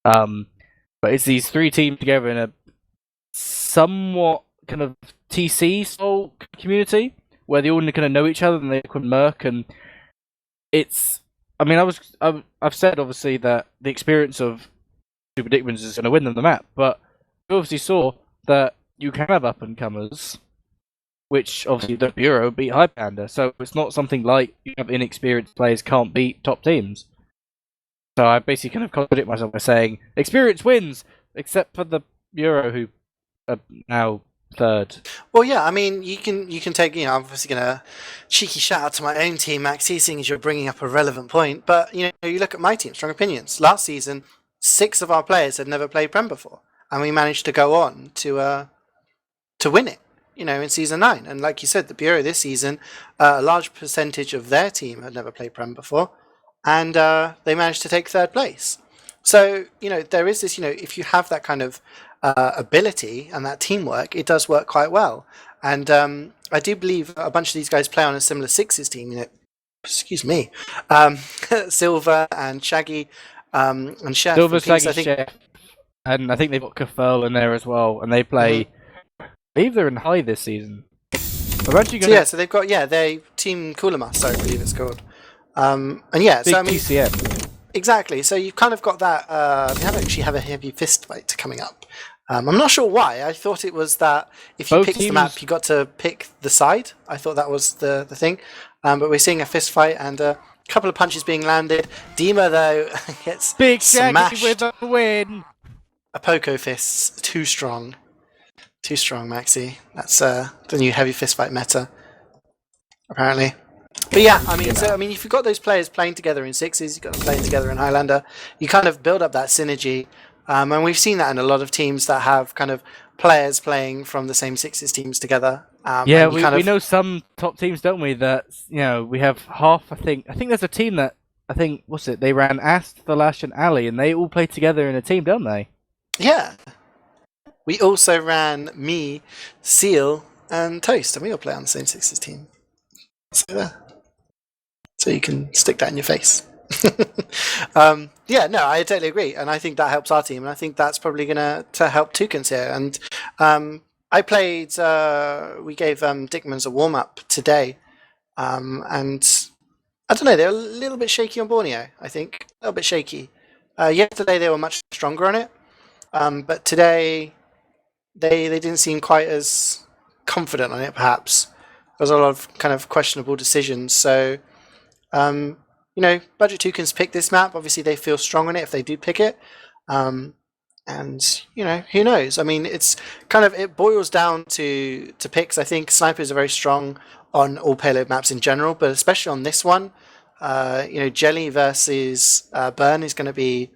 But it's these 3 teams together in a somewhat kind of TC style community, where they all kind of know each other and they could merc, and it's. I mean, I've said obviously that the experience of Super Dickmans is going to win them the map, but we obviously saw that you can have up and comers which obviously the Bureau beat Highlander. So it's not something like you have inexperienced players can't beat top teams. So I basically kind of contradict myself by saying experience wins, except for the Bureau, who are now third. Well, yeah, I mean, you can take, I'm obviously going to cheeky shout out to my own team, Maxi, seeing as you're bringing up a relevant point. But, you look at my team, Strong Opinions. Last season, 6 of our players had never played Prem before. And we managed to go on to win it, in Season 9. And like you said, the Bureau this season, a large percentage of their team had never played Prem before. And they managed to take 3rd place. So, there is this, if you have that kind of ability and that teamwork, it does work quite well. And I do believe a bunch of these guys play on a similar Sixes team. Excuse me, Silver and Shaggy and Chef. Silver, Shaggy, Chef, and I think they've got Kafel in there as well. And they play. I believe they're in high this season. I'm actually going. So they've got they Team Coolamas, I believe it's called. And yeah, big so I mean, TCM. Exactly. So you've kind of got that. We actually have a heavy fist fight coming up. I'm not sure why. I thought it was that if you picked the map, you got to pick the side. I thought that was the thing. But we're seeing a fist fight and a couple of punches being landed. Dima, though, gets big smashed. Shaggy with a win. A Poco fist. Too strong. Too strong, Maxi. That's the new heavy fist fight meta, apparently. But yeah, I mean, if you've got those players playing together in Sixes, you've got them playing together in Highlander, you kind of build up that synergy. And we've seen that in a lot of teams that have kind of players playing from the same Sixes teams together. We know some top teams, don't we? That we have half. I think there's a team that they ran Ast, Thalash, and Ali, and they all play together in a team, don't they? Yeah. We also ran me, Seal, and Toast, and we all play on the same Sixes team. So you can stick that in your face. I totally agree, and I think that helps our team, and I think that's probably going to help Toucans here. And I played. We gave Dickmans a warm up today, and I don't know. They're a little bit shaky on Borneo. I think a little bit shaky. Yesterday they were much stronger on it, but today they didn't seem quite as confident on it. Perhaps there was a lot of kind of questionable decisions. So. Budget Toucans pick this map. Obviously, they feel strong on it if they do pick it. And who knows? I mean, it's kind of it boils down to picks. I think snipers are very strong on all payload maps in general, but especially on this one. Jelly versus Burn is going to be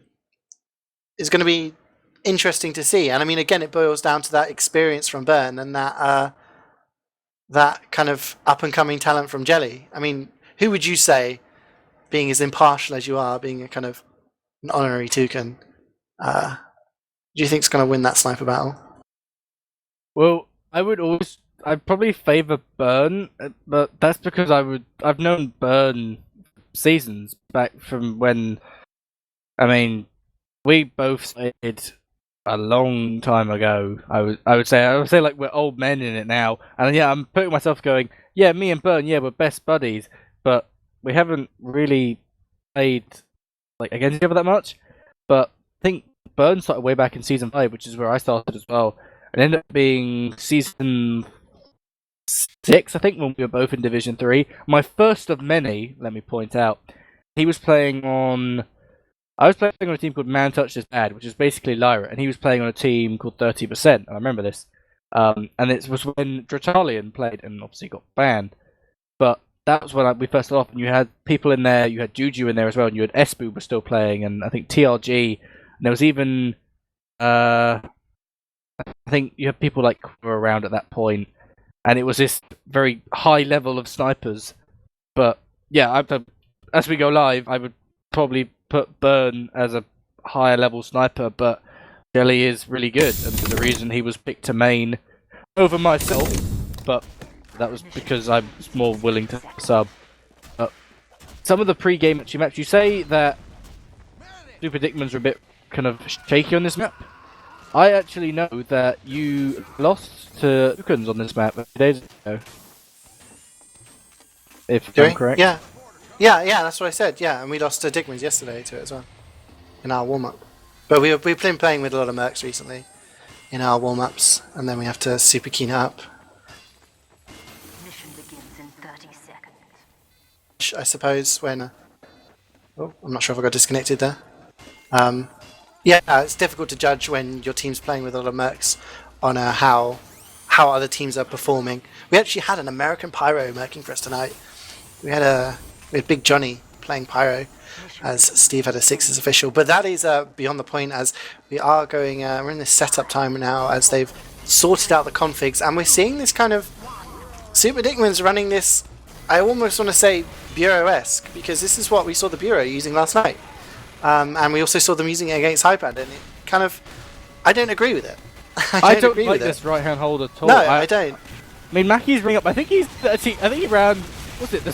interesting to see. And I mean, again, it boils down to that experience from Burn and that kind of up and coming talent from Jelly. I mean. Who would you say, being as impartial as you are, being a kind of an honorary Toucan, do you think is going to win that sniper battle? Well, I'd probably favour Burn, but that's because I've known Burn seasons back from when, we both played a long time ago. I would say like we're old men in it now, and yeah, I'm putting myself going, yeah, me and Burn, yeah, we're best buddies. But we haven't really played against each other that much. But I think Burn started way back in Season 5, which is where I started as well. And ended up being Season 6, I think, when we were both in Division 3. My first of many, let me point out. I was playing on a team called Man Touched His Dad, which is basically Lyra. And he was playing on a team called 30%. I remember this. And it was when Dratalian played and obviously got banned. But that was when we first started off, and you had people in there, you had Juju in there as well, and you had Espu was still playing, and I think TRG, and there was even, I think you had people like were around at that point, and it was this very high level of snipers. But yeah, as we go live, I would probably put Burn as a higher level sniper, but Jelly is really good, and for the reason he was picked to main over myself, but that was because I was more willing to sub. Some of the pre-game match, you say that Super Dickmans are a bit kind of shaky on this map. I actually know that you lost to Toucans on this map a few days ago. If I'm correct. Yeah, that's what I said, yeah, and we lost to Dickmans yesterday to it as well, in our warm-up. But we've been playing with a lot of mercs recently in our warm-ups, and then we have to super keen it up. judge, I suppose, when... oh, I'm not sure if I got disconnected there. Yeah, it's difficult to judge when your team's playing with a lot of mercs on how other teams are performing. We actually had an American Pyro merking for us tonight. We had Big Johnny playing Pyro, as Steve had a 6 as official. But that is beyond the point, as we are going... we're in this setup time now, as they've sorted out the configs, and we're seeing this kind of... Super Dickman's running this, I almost want to say, Bureau-esque, because this is what we saw the Bureau using last night. And we also saw them using it against Highlander, and it kind of... I don't agree with it. I don't like this right-hand hold at all. No, I don't. I mean, Macky's ring up. I think he ran. What's it?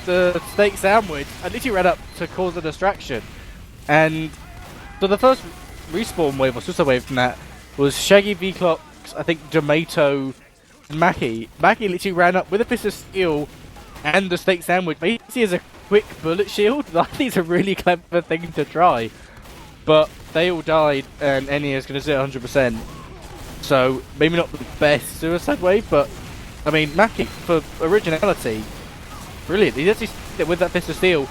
The steak sandwich. I literally ran up to cause a distraction, and so the first respawn wave or sister wave from that was Shaggy, V-Clocks, I think Tomato, and Maccy. Maccy literally ran up with a piece of steel and the steak sandwich, basically as a quick bullet shield. I think it's a really clever thing to try, but they all died, and Enya is going to sit 100%. So maybe not the best suicide wave, but I mean, Maccy, for originality, brilliant. He's actually with that fist of steel,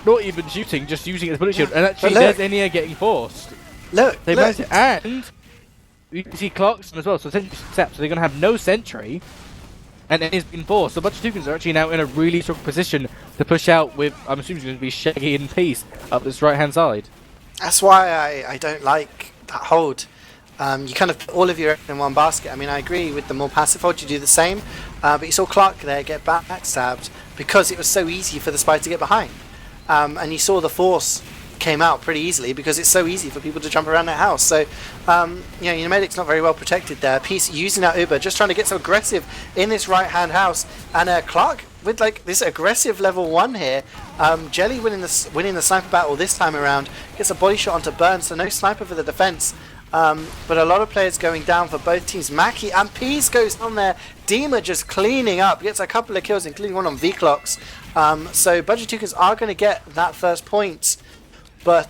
not even shooting, just using it as bullet shield, and actually there's Enya getting forced. Look, and you see Clarkson as well, so essentially so they're going to have no sentry, and Enya's been forced. So a bunch of Toucans are actually now in a really strong position to push out with, I'm assuming it's going to be Shaggy in peace up this right hand side. That's why I don't like that hold. You kind of put all of your eggs in one basket. I mean, I agree with the more passive hold, you do the same, but you saw Clark there get backstabbed because it was so easy for the spy to get behind. And you saw the force came out pretty easily because it's so easy for people to jump around that house. So, you know, your medic's not very well protected there. Peace using that Uber, just trying to get so aggressive in this right-hand house. And Clark with like this aggressive level 1 here. Jelly winning the sniper battle this time around. Gets a body shot onto Burn, so no sniper for the defense. But a lot of players going down for both teams. Maccy and Peace goes on there. Dima just cleaning up. Gets a couple of kills, including one on V-Clocks. So Budget Toucans are going to get that first point. But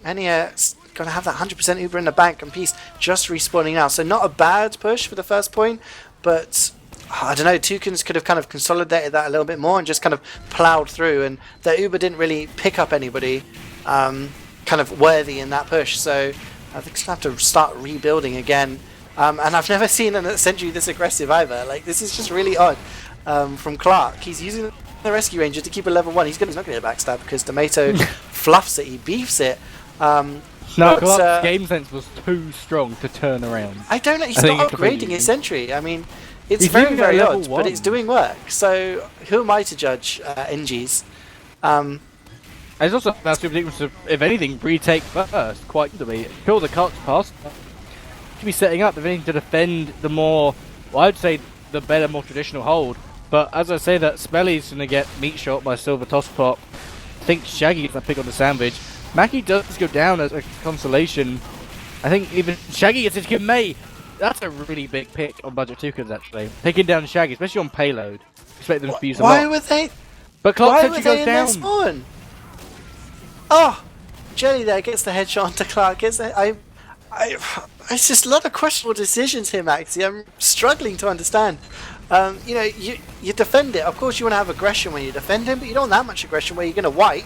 Enya going to have that 100% Uber in the bank, and Peace just respawning now. So not a bad push for the first point, but I don't know, Toucans could have kind of consolidated that a little bit more and just kind of ploughed through, and their Uber didn't really pick up anybody kind of worthy in that push. So I think it's going to have to start rebuilding again. And I've never seen an Sentry this aggressive either. Like, this is just really odd from Clark. He's using the Rescue Ranger to keep a level 1. He's not going to get a backstab because Tomato fluffs it, he beefs it. No, Clark's game sense was too strong to turn around. I don't know, he's not upgrading his Sentry. I mean, it's very, very odd, but it's doing work. So who am I to judge NGs? It's also about Super Dickman's to, if anything, retake first, quite easily. Kill the Clark's pass. Should be setting up, if anything, to defend the more, well, I'd say the better, more traditional hold. But as I say that, Spelly's going to get meat shot by Silver Toss Pop. I think Shaggy gets that pick on the Sandvich. Maccy does go down as a consolation. I think even Shaggy gets to give Mayh. That's a really big pick on Budget Toucans, actually. Taking down Shaggy, especially on payload. Expect them to use a lot. Why were they? But Clark why were they in their spawn? Oh, Jelly there gets the headshot onto Clark. It's just a lot of questionable decisions here, Maxi. I'm struggling to understand. You know, you defend it. Of course, you want to have aggression when you defend him, but you don't want that much aggression where you're going to wipe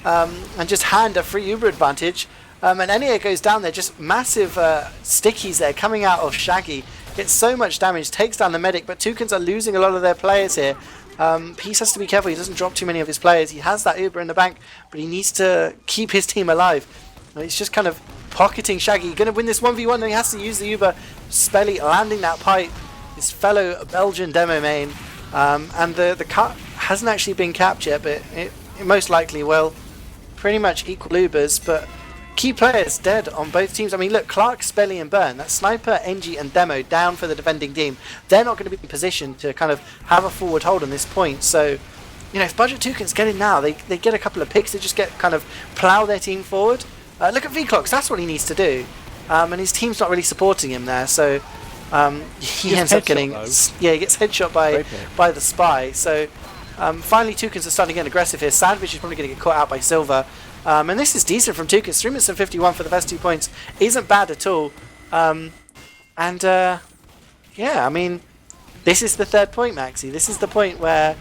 and just hand a free Uber advantage. And Enya goes down there, just massive stickies there coming out of Shaggy. Gets so much damage, takes down the medic, but Toucans are losing a lot of their players here. Peace has to be careful, he doesn't drop too many of his players. He has that Uber in the bank, but he needs to keep his team alive. He's just kind of pocketing Shaggy. Going to win this 1v1, then he has to use the Uber. Spelly landing that pipe, his fellow Belgian demo main. And the cut hasn't actually been capped yet, but it most likely will. Pretty much equal Ubers, but key players dead on both teams. I mean, look, Clark, Spelly and Burn, that's Sniper, NG and Demo down for the defending team. They're not going to be in position to kind of have a forward hold on this point. So, you know, if Budget Toucans get in now, they get a couple of picks, they just get kind of plough their team forward. Look at V-Clocks, that's what he needs to do. And his team's not really supporting him there, so he ends up getting... Yeah, he gets headshot by the spy. So, finally Toucans are starting to get aggressive here. Sandvich is probably going to get caught out by Silver. And this is decent from Toucans. 3 minutes and 51 for the first 2 points. Isn't bad at all. Yeah, I mean, this is the third point, Maxi. This is the point where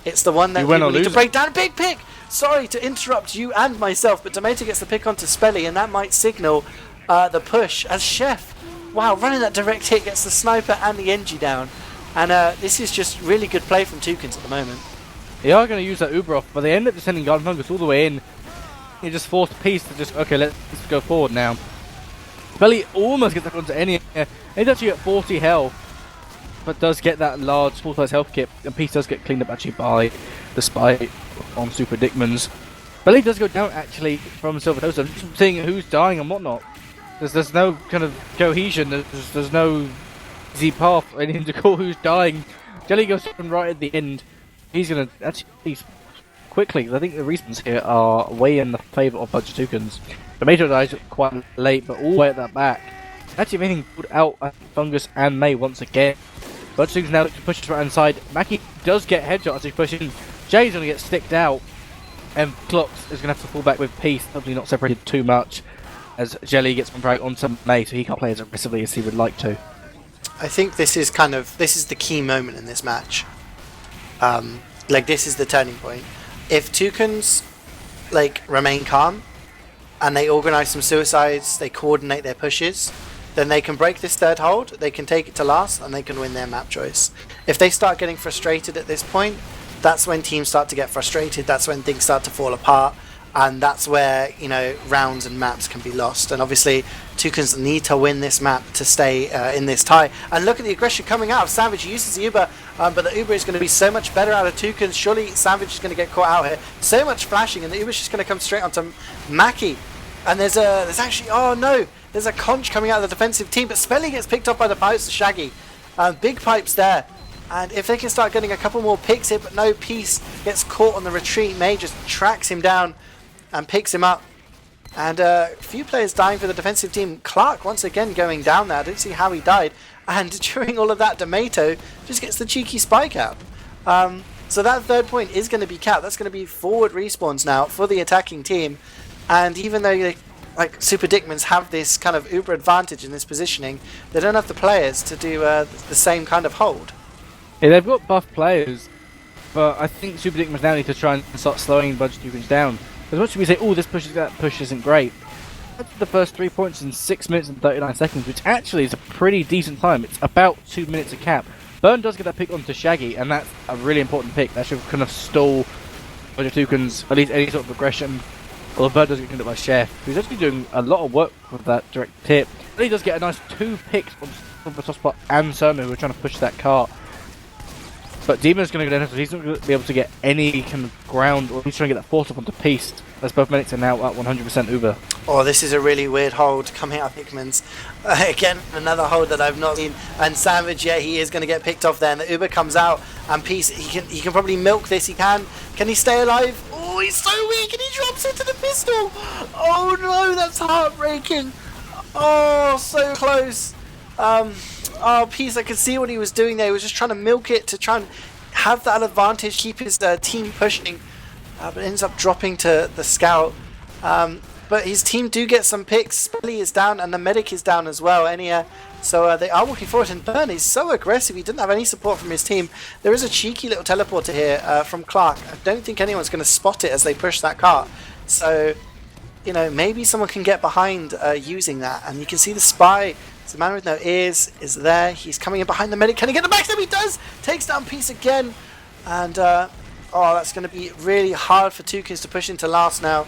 It's the one that You win people or need to lose. break down. Big pick! Sorry to interrupt you and myself, but Tomato gets the pick onto Spelly, and that might signal the push as Chef. Wow, running that direct hit gets the sniper and the NG down. And this is just really good play from Toucans at the moment. They are going to use that Uber off, but they end up just sending Garden Fungus all the way in. He just forced Peace to just, okay, let's go forward now. Spelly almost gets that onto any. He's actually at 40 health, but does get that large full size health kit, and Peace does get cleaned up actually by the spy on Super Dickmans. Spelly does go down actually from Silver Toast. I'm just seeing who's dying and whatnot. There's no kind of cohesion, there's no easy path or anything to call who's dying. Jelly goes down right at the end. He's going to actually quickly. I think the respawns here are way in the favour of Budget Toucans. Tomato dies quite late, but all the way at that back. Actually making put out Fungus and Mayh once again. Budget Toucans now look to push to the right hand side. Maccy does get headshot as he's pushing. Jay's going to get sticked out. And Clocks is going to have to fall back with Peace, hopefully not separated too much, as Jelly gets one frag onto Mayh, so he can't play as aggressively as he would like to. I think this is the key moment in this match. This is the turning point. If Toucans remain calm and they organise some suicides, they coordinate their pushes, then they can break this third hold, they can take it to last, and they can win their map choice. If they start getting frustrated at this point, that's when teams start to get frustrated, that's when things start to fall apart, and that's where, rounds and maps can be lost. And obviously Toucans need to win this map to stay in this tie. And look at the aggression coming out of Sandvich. He uses the Uber, but the Uber is going to be so much better out of Toucans. Surely Sandvich is going to get caught out here. So much flashing, and the Uber is just going to come straight onto Maccy. And there's actually, oh no, there's a conch coming out of the defensive team, but Spelly gets picked up by the pipes of Shaggy. Big pipes there. And if they can start getting a couple more picks here, but no, Peace gets caught on the retreat. Mayh just tracks him down and picks him up. And a few players dying for the defensive team. Clark once again going down there. I don't see how he died. And during all of that, Tomato just gets the cheeky spike out. So that third point is going to be capped. That's going to be forward respawns now for the attacking team. And even though they, Super Dickmans have this kind of uber advantage in this positioning, they don't have the players to do the same kind of hold. Yeah, they've got buff players, but I think Super Dickmans now need to try and start slowing Budget Toucans down. As much as we say, oh, that push isn't great, that's the first 3 points in 6 minutes and 39 seconds, which actually is a pretty decent time. It's about 2 minutes a cap. Burn does get that pick onto Shaggy, and that's a really important pick. That should kind of stall Budget Toucans, at least any sort of aggression. Although Burn does get cleaned up by Chef, who's actually doing a lot of work with that direct hit. He does get a nice 2 picks from the top spot and Surma, who are trying to push that cart. But Dima's going to go down, so he's not going to be able to get any kind of ground, or he's trying to get that force up onto Peace, as both medics are now at 100% Uber. Oh, this is a really weird hold coming out of Hickman's. Again, another hold that I've not seen. And Sandvich, yeah, he is going to get picked off there. And the Uber comes out, and Peace, he can probably milk this. Can he stay alive? Oh, he's so weak, and he drops into the pistol. Oh no, that's heartbreaking. Oh, so close. Oh, Peace, I could see what he was doing there. He was just trying to milk it to try and have that advantage, keep his team pushing. But ends up dropping to the scout. But his team do get some picks. Spelly is down, and the medic is down as well. So they are walking forward, and Burn is so aggressive. He didn't have any support from his team. There is a cheeky little teleporter here from Clark. I don't think anyone's going to spot it as they push that cart. So, maybe someone can get behind using that. And you can see the spy. The man with no ears is there. He's coming in behind the medic. Can he get the backstab? He does! Takes down Peace again. And, that's going to be really hard for Toucans to push into last now.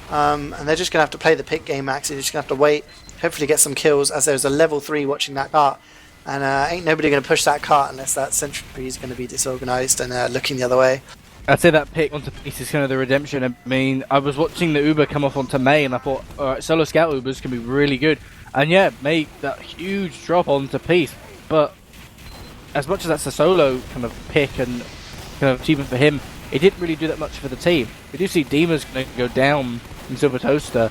And they're just going to have to play the pick game, Maxi. They're just going to have to wait, hopefully get some kills, as there's a level 3 watching that cart. And ain't nobody going to push that cart unless that sentry is going to be disorganised and looking the other way. I'd say that pick onto Peace is kind of the redemption. I mean, I was watching the Uber come off onto Mayh, and I thought, alright, solo scout Ubers can be really good. And yeah, Mayh, that huge drop onto Peace. But as much as that's a solo kind of pick and kind of achievement for him, it didn't really do that much for the team. We do see Dima's going to go down in Silver Toaster.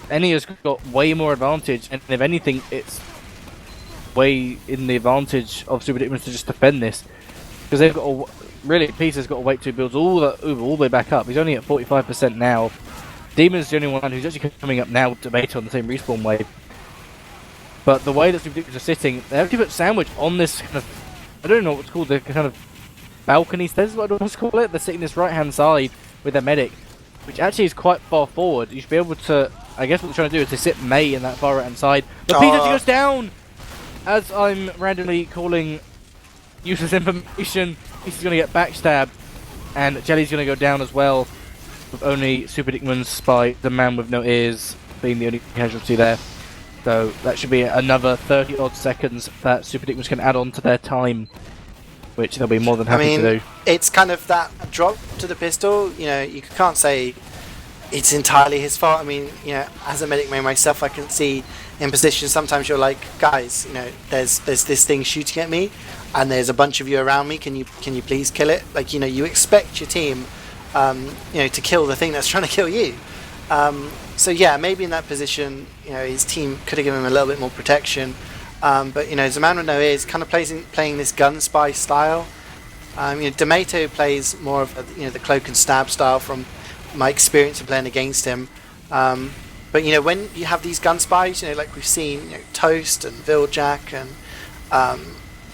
Ennia's got way more advantage, and if anything, it's way in the advantage of Super Dickmans to just defend this. Because they've got Peace has got to wait 2 builds all the way back up. He's only at 45% now. Demon's the only one who's actually coming up now to bait on the same respawn wave. But the way that Super Dickmans are sitting, they have to put Sandwich on this kind of, I don't know what it's called, the kind of balcony stairs, what I always call it. They're sitting this right-hand side with their medic, which actually is quite far forward. You should be able to, I guess what they're trying to do is to sit Mayh in that far right-hand side. But Peter goes down! As I'm randomly calling useless information, he's going to get backstabbed, and Jelly's going to go down as well, with only Super Dickman's by the man with no ears being the only casualty there. So that should be another 30 odd seconds that Super Dickmans can add on to their time, which they'll be more than happy to do. It's kind of that drop to the pistol, you know, you can't say it's entirely his fault. I mean, you know, as a medic myself, I can see in positions sometimes you're like, guys, you know, there's this thing shooting at me, and there's a bunch of you around me. Can you please kill it? Like, you know, you expect your team, you know, to kill the thing that's trying to kill you. So yeah, maybe in that position, you know, his team could have given him a little bit more protection. But you know, as a man with no ears, kind of playing this gun spy style. You know, Tomato plays more of a, you know, the cloak and stab style from my experience of playing against him. But you know, when you have these gun spies, you know, like we've seen, you know, Toast and Viljack and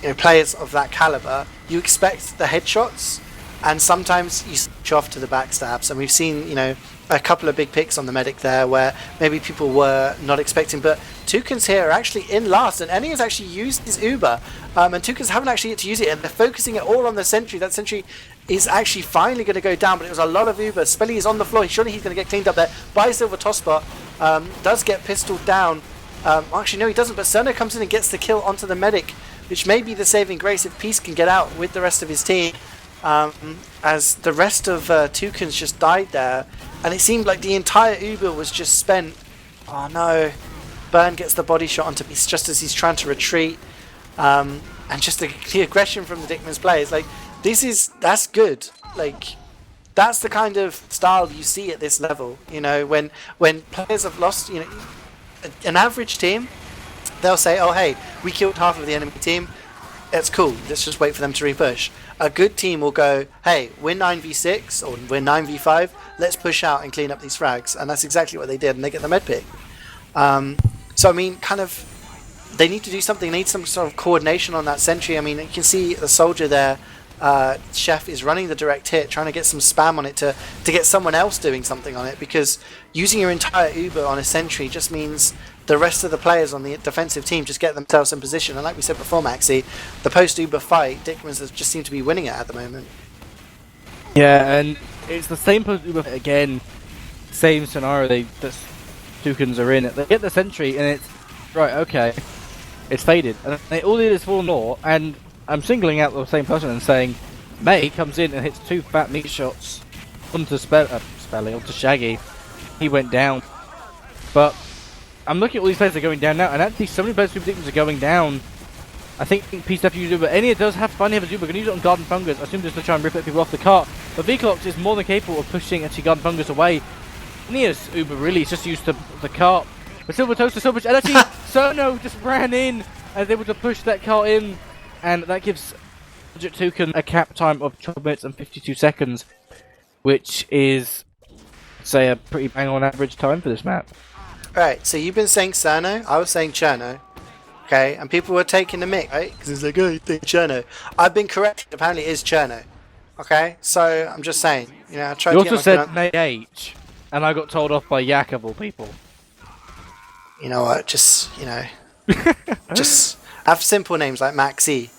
you know, players of that caliber, you expect the headshots, and sometimes you switch off to the backstabs. And we've seen, you know, a couple of big picks on the medic there where maybe people were not expecting, but Toucans here are actually in last, and Enny has actually used his Uber, and Toucans haven't actually yet to use it, and they're focusing it all on the sentry. That sentry is actually finally going to go down, but it was a lot of Uber. Spelly is on the floor. Surely he's going to get cleaned up there by Silver Tosspot. Does get pistoled down. Actually, no, he doesn't, but Cerno comes in and gets the kill onto the medic, which may be the saving grace if Peace can get out with the rest of his team. As the rest of Toucans just died there, and it seemed like the entire Uber was just spent. Oh no, Burn gets the body shot onto Peace just as he's trying to retreat, and just the aggression from the Dickman's players, like, that's good. Like, that's the kind of style you see at this level, you know, when players have lost, you know, an average team, they'll say, oh hey, we killed half of the enemy team, it's cool, let's just wait for them to repush. A good team will go, hey, we're 9v6 or we're 9v5, let's push out and clean up these frags. And that's exactly what they did, and they get the med pick. So I mean, kind of, they need to do something. They need some sort of coordination on that sentry. I mean, you can see the soldier there, Chef, is running the direct hit, trying to get some spam on it to get someone else doing something on it, because using your entire Uber on a sentry just means the rest of the players on the defensive team just get themselves in position. And like we said before, Maxi, the post-Uber fight, Dickmans just seem to be winning it at the moment. Yeah, and it's the same post-Uber fight again, same scenario the Toucans are in. They get the sentry, and it's, right, okay, it's faded. And they all did is full law, and I'm singling out the same person and saying, Mayh comes in and hits 2 fat meat shots onto Spelly, onto Shaggy. He went down. But I'm looking at all these players that are going down now, and actually so many players who are going down. I think Peace definitely uses Uber. Enya does have finally have a Uber. Going to use it on Garden Fungus. I assume just to try and rip people off the cart. But Vclox is more than capable of pushing actually Garden Fungus away. Enya's Uber really is just used to the cart. But Silver Toast to Silver, and actually Cerno just ran in and was able to push that cart in, and that gives Toucan a cap time of 12 minutes and 52 seconds, which is, say, a pretty bang on average time for this map. Right, so you've been saying Cerno, I was saying Cherno, okay, and people were taking the mic, right? Because it's like, oh, you think Cherno. I've been corrected, apparently it is Cherno, okay? So, I'm just saying, you know, I tried you to also said Mayh, and I got told off by Yak of all people. You know what, just, you know, just have simple names like Maxi.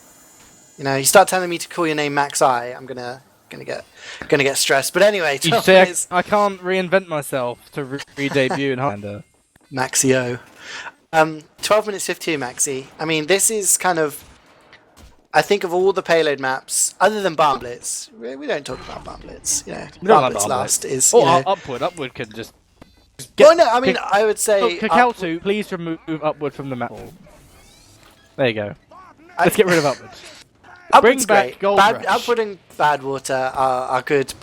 You know, you start telling me to call your name Maxi, I'm gonna get stressed. But anyway, you say I can't reinvent myself to re-debut in Highlander. Maxio. 12 minutes 52, Maxi. I mean, this is kind of, I think of all the payload maps, other than Barn Blitz, we don't talk about Barn Blitz. You know, Barn Blitz last is. Or you know, Upward can just. Well, no, I mean, I would say. Cacao2, please remove Upward from the map. There you go. Let's get rid of Upward. Upward's Bring back Gold Rush. Upward and Badwater are good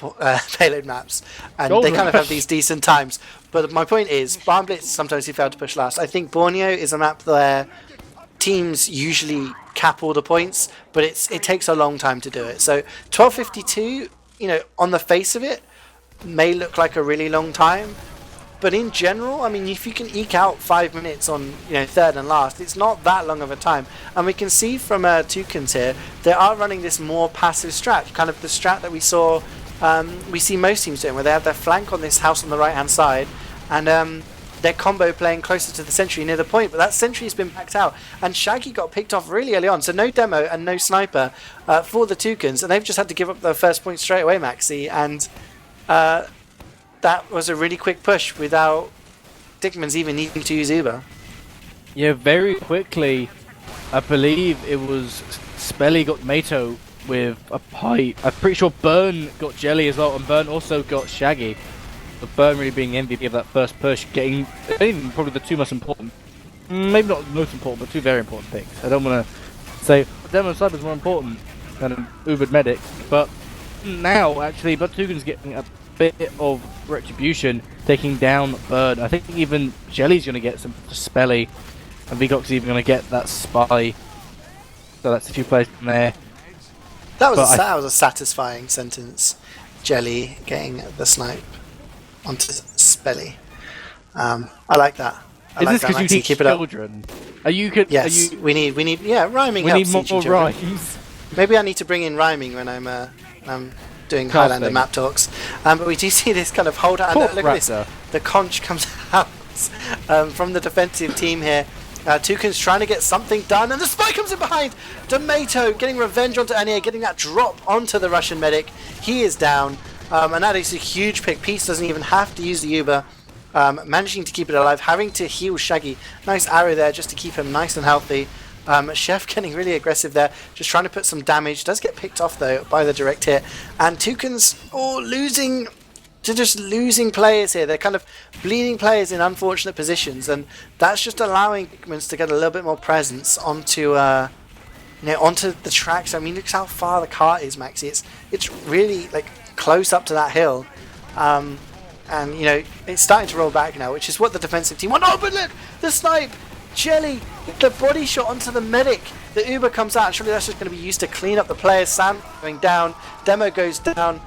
payload maps, and Gold they kind of Rush. have these decent times. But my point is, Barn Blitz sometimes you fail to push last. I think Borneo is a map where teams usually cap all the points, but it takes a long time to do it. So 12:52, you know, on the face of it, may look like a really long time, But in general, I mean, if you can eke out 5 minutes on, third and last, it's not that long of a time. And we can see from Toucans here, they are running this more passive strat, kind of the strat that we saw, we see most teams doing, where they have their flank on this house on the right-hand side, and their combo playing closer to the sentry near the point, but that sentry has been backed out, and Shaggy got picked off really early on, so no demo and no sniper for the Toucans, and they've just had to give up their first point straight away, Maxi, and that was a really quick push without Dickmans even needing to use Uber. Yeah, very quickly, I believe it was Spelly got Mayh with a pipe. I'm pretty sure Burn got Jelly as well, and Burn also got Shaggy. But Burn really being MVP of that first push, getting even probably the two most important, maybe not most important, but two very important things. I don't want to say Demo and Sniper is more important than an Ubered Medic, but now actually, but Toucan's getting a bit of retribution, taking down Burn. I think even Jelly's going to get some Spelly, and Vigok's even going to get that Spy. So that's a few players in there. That was a satisfying sentence. Jelly getting the snipe onto Spelly. I like that. Is this because you teach children? Yes, we need rhyming. We need more children. rhymes. Maybe I need to bring in rhyming when I'm doing Highlander map talks. But we do see this kind of hold out. Look at this. The conch comes out from the defensive team here. Toucan's trying to get something done, and the spy comes in behind. Tomato getting revenge onto Anya, getting that drop onto the Russian medic. He is down, and that is a huge pick. Peace doesn't even have to use the Uber, managing to keep it alive, having to heal Shaggy. Nice arrow there just to keep him nice and healthy. Chef getting really aggressive there, just trying to put some damage. Does get picked off though by the direct hit, and Toucan's losing players here. They're kind of bleeding players in unfortunate positions, and that's just allowing Dickmans to get a little bit more presence onto the tracks. I mean, look how far the cart is, Maxi. It's really like close up to that hill, and it's starting to roll back now, which is what the defensive team want. Oh, but look, the snipe, Jelly, the body shot onto the medic. The Uber comes out, and surely that's just going to be used to clean up the players. Sam going down, Demo goes down.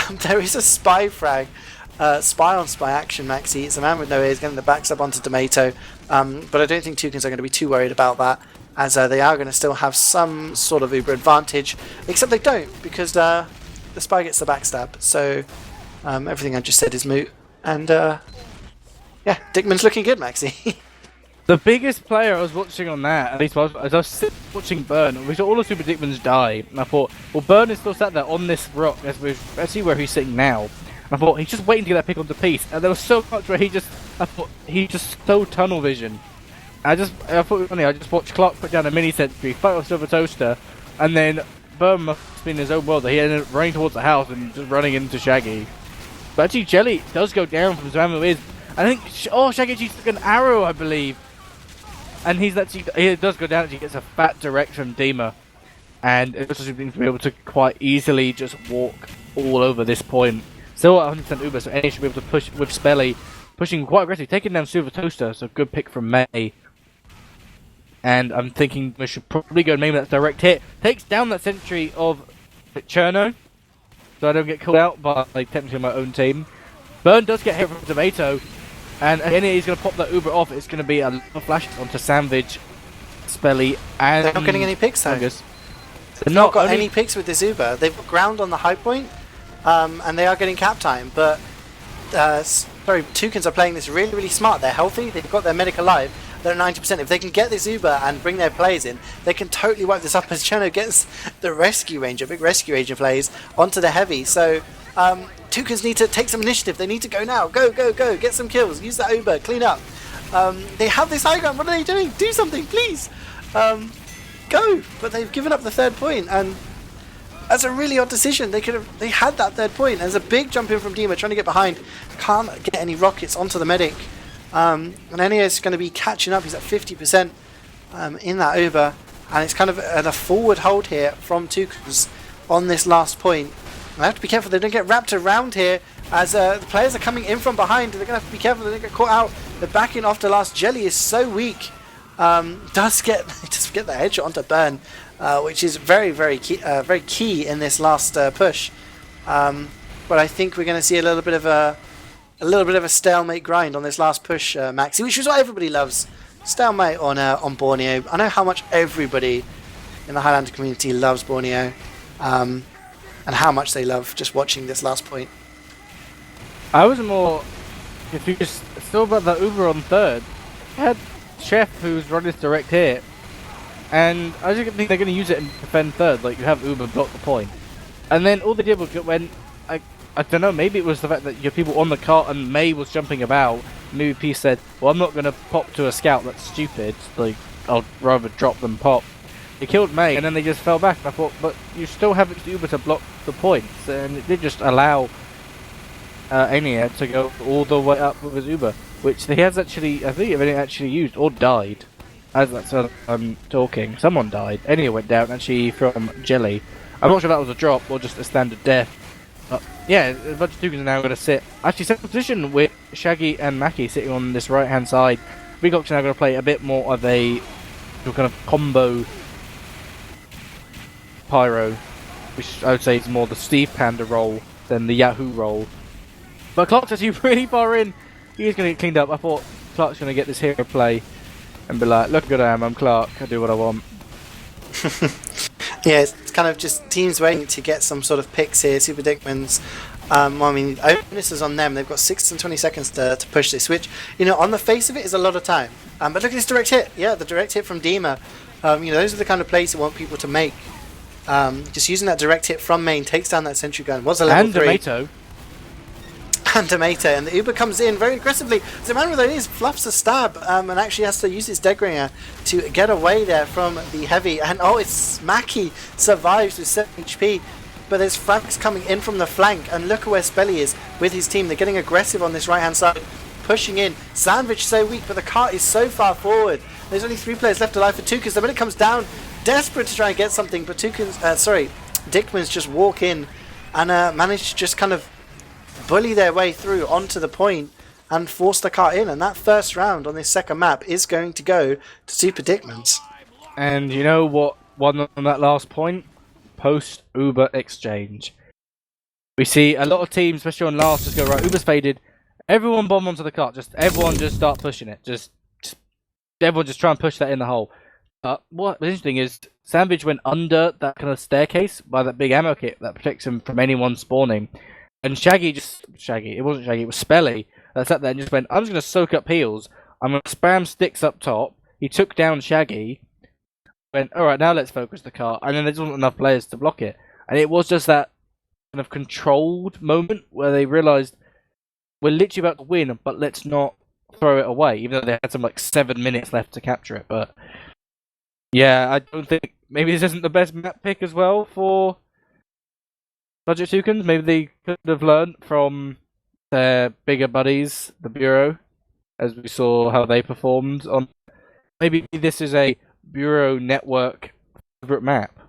There is a spy frag, spy on spy action, Maxi. It's a man with no ears getting the backs up onto Tomato, but I don't think Toucans are going to be too worried about that, as they are going to still have some sort of Uber advantage, except they don't, because the spy gets the backstab, so everything I just said is moot, and Dickman's looking good, Maxi. The biggest player I was watching on that, at least as I was watching Burn, we saw all the Super Dickmans die, and I thought, well, Burn is still sat there on this rock, let's see where he's sitting now. And I thought, he's just waiting to get that pick onto Peace, and there was so much where he just so tunnel vision. I thought it was funny, I just watched Clark put down a mini sentry, fight off Silver Toaster, and then Burn must have been in his own world that he ended up running towards the house and just running into Shaggy. But actually, Jelly does go down from Zama is. I think, Shaggy actually took an arrow, I believe. And he does go down, he gets a fat direct from dima, and it also seems to be able to quite easily just walk all over this point. Still at 100% Uber, so Anya should be able to push with Spelly, pushing quite aggressively, taking down Silver Toaster, so good pick from Mayh. And I'm thinking we should probably go and aim that direct hit. Takes down that sentry of Cherno, so I don't get called out by technically my own team. Burn does get hit from Tomato. And again, he's going to pop that Uber off. It's going to be a lot of flashes onto Sandvich, Spelly, and they're not getting any picks though. They've not got any picks with this Uber. They've got ground on the high point, and they are getting cap time. But Toucans are playing this really, really smart. They're healthy. They've got their medic alive. They're at 90%. If they can get this Uber and bring their players in, they can totally wipe this up as Cherno gets the rescue ranger, big rescue ranger plays onto the heavy. So Toucans need to take some initiative. They need to go now. Go, go, go. Get some kills. Use that Uber. Clean up. They have this high ground. What are they doing? Do something, please. Go. But they've given up the third point, and that's a really odd decision. They had that third point. There's a big jump in from dima trying to get behind. Can't get any rockets onto the medic. And Enio's going to be catching up. He's at 50% in that Uber, and it's kind of a forward hold here from Toucans on this last point. They have to be careful they don't get wrapped around here as the players are coming in from behind. They're going to have to be careful they don't get caught out. They're backing off the last. Jelly is so weak. Does get the headshot onto Burn, which is very, very key in this last push. But I think we're going to see a little bit of a a little bit of a stalemate grind on this last push, Maxi, which is what everybody loves. Stalemate on Borneo. I know how much everybody in the Highlander community loves Borneo, and how much they love just watching this last point. I was more confused still about the Uber on third. You had Chef who's running this direct hit, and I just think they're going to use it and defend third, like you have Uber block the point. And then all they did was when, I don't know, maybe it was the fact that your people on the cart and Mayh was jumping about, New P said, well, I'm not going to pop to a scout, that's stupid, like, I'll rather drop than pop. They killed Mayh, and then they just fell back, and I thought, but you still have Uber to block the points, and it did just allow Anya to go all the way up with his Uber, which he has actually, I think, actually used, or died, as that's I'm talking. Someone died. Anya went down, actually, from Jelly. I'm not sure if that was a drop, or just a standard death. But, yeah, a bunch of Toucans are now going to sit, actually set position with Shaggy and Maccy sitting on this right-hand side. BlackOut are now going to play a bit more of a kind of combo Pyro, which I would say is more the Steve Panda role than the Yahoo role. But Clark's actually really far in. He's going to get cleaned up. I thought Clark's going to get this hero play and be like, look how good I am, I'm Clark, I do what I want. Yeah, it's kind of just teams waiting to get some sort of picks here. Super Dickmans, I mean, onus is on them. They've got 6 and 20 seconds to push this, which, you know, on the face of it is a lot of time. But look at this direct hit. Yeah, the direct hit from dima. You know, those are the kind of plays you want people to make. Just using that direct hit from main takes down that sentry gun. Was a level 3. And Tomato, and the Uber comes in very aggressively. The man with it fluffs a stab, and actually has to use his Deadbringer to get away there from the heavy. And oh, it's Maccy survives with 7 HP, but there's frags coming in from the flank, and look at where Spelly is with his team. They're getting aggressive on this right hand side, pushing in. Sandvich so weak, but the cart is so far forward. There's only 3 players left alive for Toucans. The minute comes down, desperate to try and get something, but Dickmans just walk in and manage to just kind of bully their way through onto the point and force the cart in, and that first round on this second map is going to go to Super Dickmans. And you know what won on that last point? Post Uber exchange. We see a lot of teams, especially on last, just go, right, Uber's faded, everyone bomb onto the cart, everyone just start pushing it, just everyone just try and push that in the hole. What was interesting is Sandvich went under that kind of staircase by that big ammo kit that protects him from anyone spawning. And Shaggy, it wasn't Shaggy, it was Spelly that sat there and just went, I'm just going to soak up heals, I'm going to spam sticks up top. He took down Shaggy, went, alright, now let's focus the car, and then there wasn't enough players to block it. And it was just that kind of controlled moment where they realised, we're literally about to win, but let's not throw it away, even though they had some like 7 minutes left to capture it. But yeah, I don't think, maybe this isn't the best map pick as well for Budget Toucans. Maybe they could have learned from their bigger buddies, the Bureau, as we saw how they performed on. Maybe this is a Bureau network favorite map.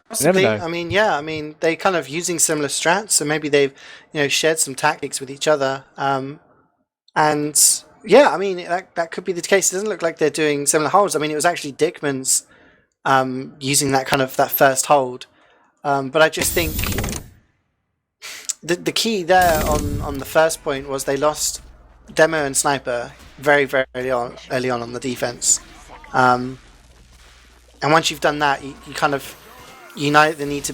Possibly. I mean, yeah. I mean, they kind of using similar strats, so maybe they've shared some tactics with each other. And yeah, I mean that could be the case. It doesn't look like they're doing similar holds. I mean, it was actually Dickmans using that first hold. But I just think the key there on the first point was they lost Demo and Sniper very, very early on the defense. And once you've done that, you either need to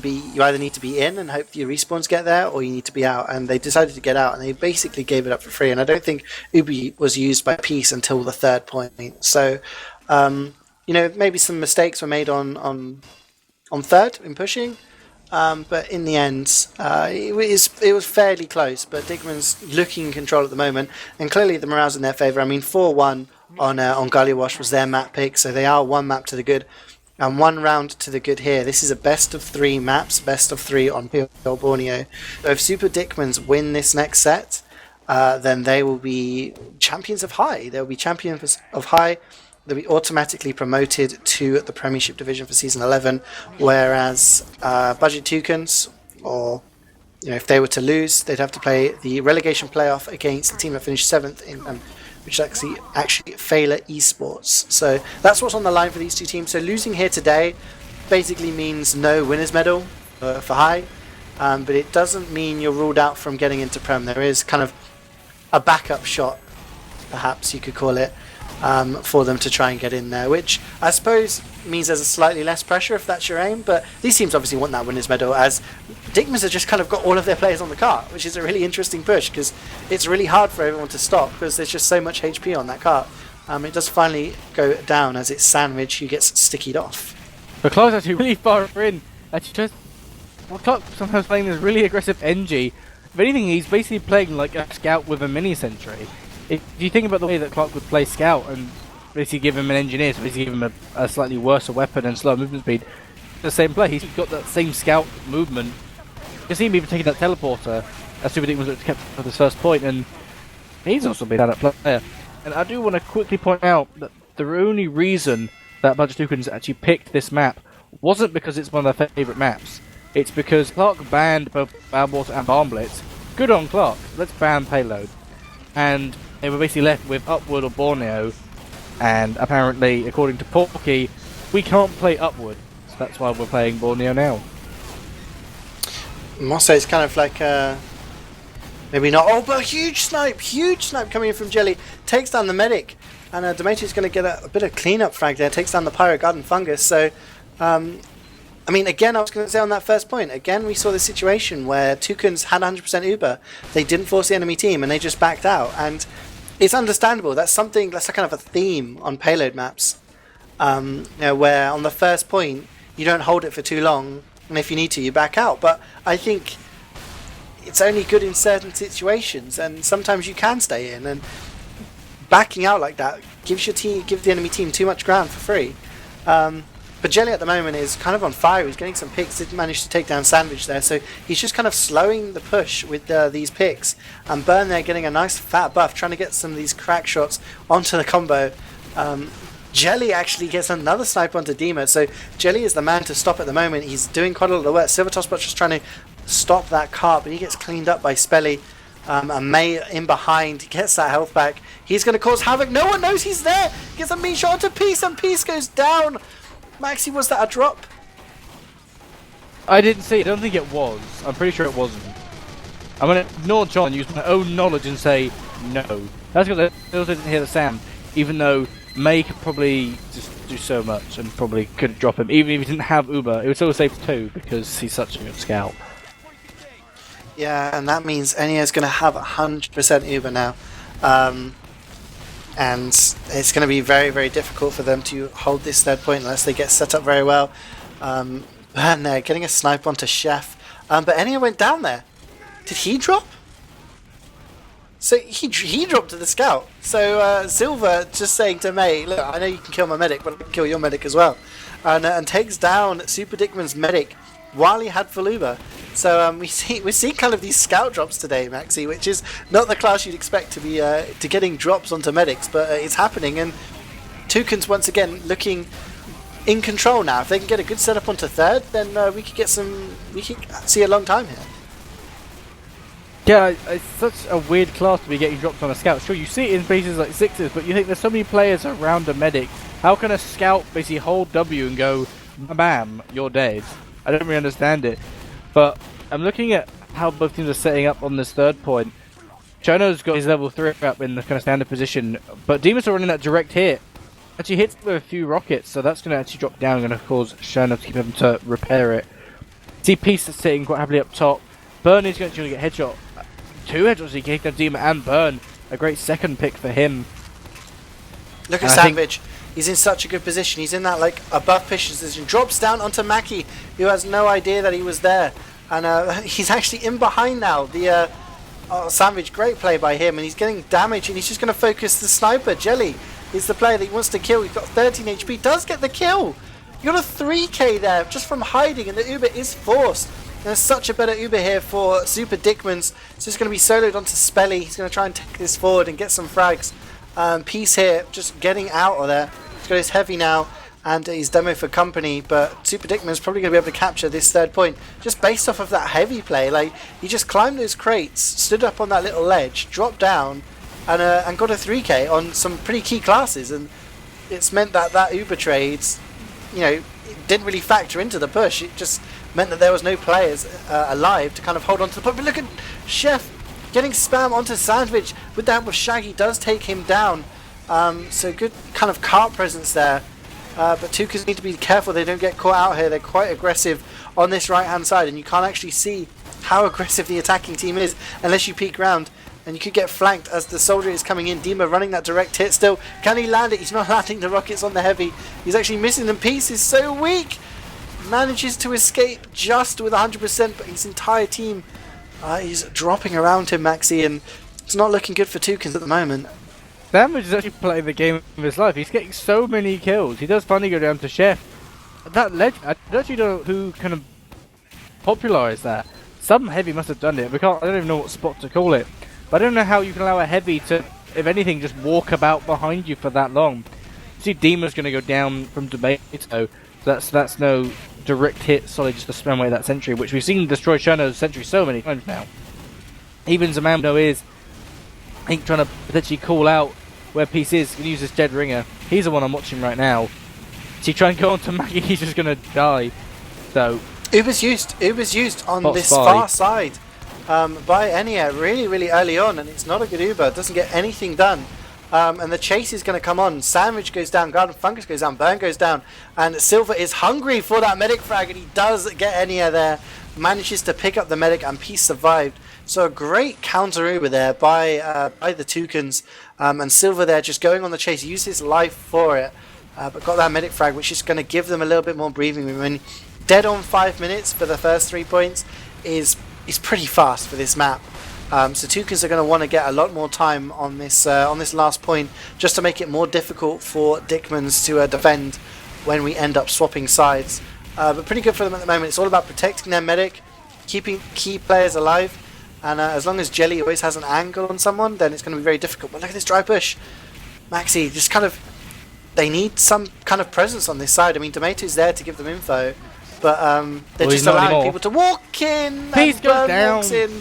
be in and hope your respawns get there, or you need to be out. And they decided to get out, and they basically gave it up for free. And I don't think Ubi was used by Peace until the third point. So maybe some mistakes were made on third in pushing. But in the end, it was fairly close. But Dickman's looking in control at the moment, and clearly the morale's in their favour. I mean, 4-1 on Gully Wash was their map pick, so they are 1 map to the good and 1 round to the good here. This is a best of 3 maps, best of 3 on PL Borneo. So if Super Dickmans win this next set, then they will be champions of High. They'll be champions of High. They'll be automatically promoted to the Premiership Division for Season 11, whereas Budget Toucans, or if they were to lose, they'd have to play the relegation playoff against the team that finished 7th, which is actually Failer Esports. So that's what's on the line for these 2 teams. So losing here today basically means no winner's medal for High, but it doesn't mean you're ruled out from getting into Prem. There is kind of a backup shot, perhaps you could call it, for them to try and get in there, which I suppose means there's a slightly less pressure if that's your aim, but these teams obviously want that winner's medal, as Dickmans have just kind of got all of their players on the cart, which is a really interesting push, because it's really hard for everyone to stop, because there's just so much HP on that cart. It does finally go down as it's Sandvich who gets stickied off. But Clark's actually really far in. Clark sometimes playing this really aggressive NG. If anything, he's basically playing like a scout with a mini sentry. If you think about the way that Clark would play scout and basically give him an engineer, so basically give him a slightly worse weapon and slower movement speed, the same play. He's got that same scout movement. You can see him even taking that teleporter as Super Dick was kept for this first point, and he's also been out at player. And I do want to quickly point out that the only reason that a bunch of Toucans actually picked this map wasn't because it's one of their favourite maps. It's because Clark banned both Water and Barn Blitz. Good on Clark, let's ban Payload. And they were basically left with Upward or Borneo, and apparently, according to Porky, we can't play Upward, so that's why we're playing Borneo now. Must say it's kind of like maybe not. Oh, but huge snipe coming in from Jelly. Takes down the medic, and Demetrius going to get a bit of cleanup frag there. Takes down the Pyro Garden Fungus. So, I mean, again, I was going to say on that first point, again, we saw this situation where Toucans had 100% Uber. They didn't force the enemy team, and they just backed out. And it's understandable. That's a kind of a theme on payload maps, where on the first point, you don't hold it for too long, and if you need to, you back out. But I think it's only good in certain situations, and sometimes you can stay in, and backing out like that gives the enemy team too much ground for free. But Jelly at the moment is kind of on fire. He's getting some picks. Didn't manage to take down Sandvich there, so he's just kind of slowing the push with these picks. And Burn there getting a nice fat buff, trying to get some of these crack shots onto the combo. Jelly actually gets another snipe onto dima, so Jelly is the man to stop at the moment. He's doing quite a lot of work. Silvertossbot just trying to stop that cart, but he gets cleaned up by Spelly. And Mayh in behind gets that health back. He's going to cause havoc. No one knows he's there. Gets a meat shot onto Peace, and Peace goes down. Maxi, was that a drop? I didn't see it. I don't think it was. I'm pretty sure it wasn't. I'm going to ignore John and use my own knowledge and say no. That's because I also didn't hear the sound, even though Mayh could probably just do so much and probably could drop him. Even if he didn't have Uber, it was still safe too because he's such a good scout. Yeah, and that means Enio's going to have 100% Uber now. And it's going to be very, very difficult for them to hold this third point unless they get set up very well. And they're getting a snipe onto Chef. But Enio went down there. Did he drop? So he dropped to the scout. So Silver just saying to Mayh, look, I know you can kill my medic, but I can kill your medic as well. And takes down Super Dickman's medic while he had full Uber. So we see kind of these scout drops today, Maxi, which is not the class you'd expect to be to getting drops onto medics, but it's happening. And Toucans once again looking in control now. If they can get a good setup onto third, then we could see a long time here. Yeah, it's such a weird class to be getting dropped on a scout. Sure, you see it in places like sixes, but you think there's so many players around a medic. How can a scout basically hold W and go, bam, you're dead? I don't really understand it. But I'm looking at how both teams are setting up on this third point. Chono's got his level 3 up in the kind of standard position, but Demons are running that direct hit. Actually hits with a few rockets, so that's going to actually drop down and going to cause Chono to keep him to repair it. See Peace is sitting quite happily up top. Burn is going to get headshot. 2 headshots he gave down Dima and Burn. A great second pick for him. Look at Sandvich. He's in such a good position. He's in that like above pitch position. Drops down onto Maccy, who has no idea that he was there. And he's actually in behind now. The Sandvich, great play by him. And he's getting damage, and he's just going to focus the sniper. Jelly is the player that he wants to kill. He's got 13 HP. Does get the kill. You got a 3k there just from hiding, and the Uber is forced. There's such a better Uber here for Super Dickmans. It's just going to be soloed onto Spelly. He's going to try and take this forward and get some frags. Peace here, just getting out of there. He's got his heavy now, and he's demo for company, but Super Dickman's probably going to be able to capture this third point just based off of that heavy play. Like, he just climbed those crates, stood up on that little ledge, dropped down, and got a 3k on some pretty key classes, and it's meant that Uber trades, it didn't really factor into the push. It just meant that there was no players alive to kind of hold on to the point. But look at Chef Getting spam onto Sandvich with the help of Shaggy does take him down. So good kind of cart presence there. But Toucans need to be careful they don't get caught out here. They're quite aggressive on this right hand side, and you can't actually see how aggressive the attacking team is unless you peek round. And you could get flanked as the soldier is coming in. Dima running that direct hit still. Can he land it? He's not landing the rockets on the heavy. He's actually missing them. Peace is so weak. Manages to escape just with 100%, but his entire team is dropping around him, Maxi, and it's not looking good for Toucans at the moment. Sandvich is actually playing the game of his life. He's getting so many kills. He does finally go down to Chef. That legend, I don't actually know who kind of popularised that. Some heavy must have done it. I don't even know what spot to call it. But I don't know how you can allow a heavy to, if anything, just walk about behind you for that long. You see Dima's going to go down from Tomato, so that's no direct hit, solid just to spam away that sentry, which we've seen destroy Cherno's sentry so many times now. Even Zamando is, I think, trying to potentially call out where Peace is, going to use this dead ringer. He's the one I'm watching right now. Is he trying to go on to Maggie? He's just going to die. So Uber's used on this far side by Enya really early on, and it's not a good Uber. It doesn't get anything done. And the chase is going to come on. Sandvich goes down, Garden Fungus goes down, Burn goes down, and Silver is hungry for that medic frag, and he does get Enya there. Manages to pick up the medic, and Peace survived. So a great counter Uber there by the Toucans, and Silver there just going on the chase, used his life for it, but got that medic frag, which is going to give them a little bit more breathing room. And dead on 5 minutes for the first 3 points is pretty fast for this map. So Toucans are going to want to get a lot more time on this last point, just to make it more difficult for Dickmans to defend when we end up swapping sides. But pretty good for them at the moment. It's all about protecting their medic, keeping key players alive, and as long as Jelly always has an angle on someone, then it's going to be very difficult. But look at this dry push. Maxi, just kind of, they need some kind of presence on this side. I mean, Tomato's there to give them info, but they're just allowing people to walk in. Peace goes down. Walks in.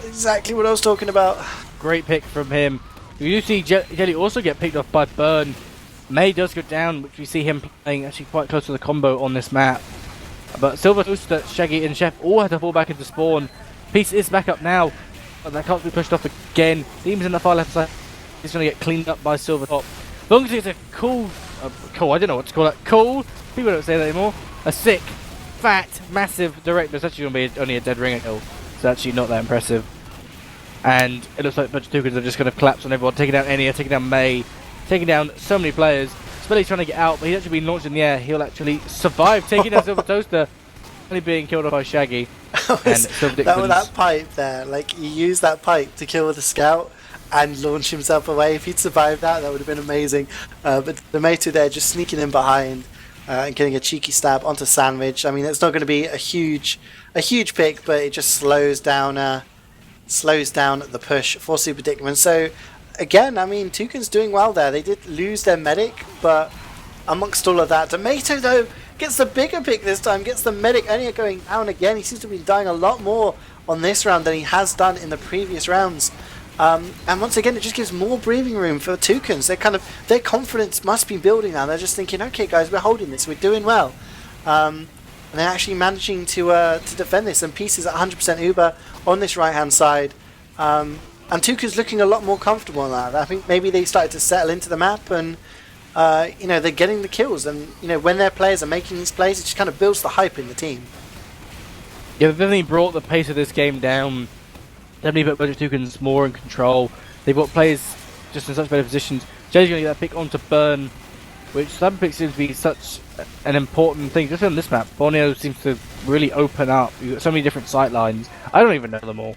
Exactly what I was talking about. Great pick from him. You see Jelly also get picked off by Burn. Mayh does go down, which we see him playing actually quite close to the combo on this map. But Silver, Toaster, Shaggy and Chef all had to fall back into spawn. Peace is back up now, but that can't be pushed off again. Demon's in the far left side. He's going to get cleaned up by Silver top. As long as it's a cool, I don't know what to call it. Cool, people don't say that anymore. A sick, fat, massive direct, but it's actually going to be only a dead ringer kill. It's actually not that impressive. And it looks like a bunch of Toucans are just going to collapse on everyone, taking down Enya, taking down Mayh, taking down so many players. Spelly's trying to get out, but he's actually been launched in the air. He'll actually survive taking down Silver Toaster, only being killed off by Shaggy. That pipe there, like, you use that pipe to kill the scout and launch himself away. If he'd survived that, that would have been amazing. But the Tomato there just sneaking in behind and getting a cheeky stab onto Sandvich. I mean, it's not going to be a huge pick, but it just slows down the push for Super Dickman. So again, I mean, Toucan's doing well there. They did lose their medic, but amongst all of that, Tomato though gets the bigger pick this time, gets the medic. Enya going down again. He seems to be dying a lot more on this round than he has done in the previous rounds. And once again, it just gives more breathing room for Toucans. Their confidence must be building now. They're just thinking, okay guys, we're holding this, we're doing well. And they're actually managing to defend this, and Peace is at 100% Uber on this right hand side. And Toucan's looking a lot more comfortable on that. I think maybe they started to settle into the map, and they're getting the kills, and when their players are making these plays, it just kind of builds the hype in the team. Yeah, they've definitely brought the pace of this game down. Definitely put Budget Toucans more in control. They've got players just in such better positions. Jay's going to get that pick onto Burn, which some picks seems to be such an important thing. Just on this map, Borneo seems to really open up. You've got so many different sight lines. I don't even know them all.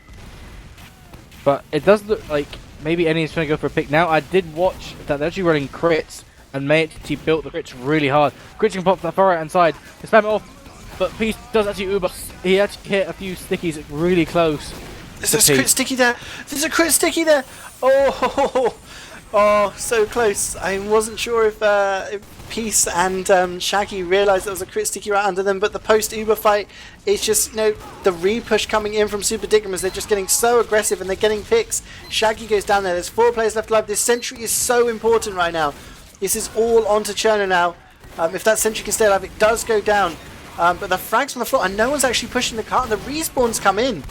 But it does look like maybe Enya's trying to go for a pick now. I did watch that they're actually running crits, and Mayh built the crits really hard. Crits can pop to the far right hand side. They spam it off, but Peace does actually Uber. He actually hit a few stickies really close. There's a crit sticky there. There's a crit sticky there. Oh, so close. I wasn't sure if Peace and Shaggy realised there was a crit sticky right under them, but the post-Uber fight is just, the re-push coming in from Super Dickmans. They're just getting so aggressive and they're getting picks. Shaggy goes down there. There's 4 players left alive. This sentry is so important right now. This is all onto Cherno now. If that sentry can stay alive, it does go down. But the frags on the floor, and no one's actually pushing the cart, and the respawns come in.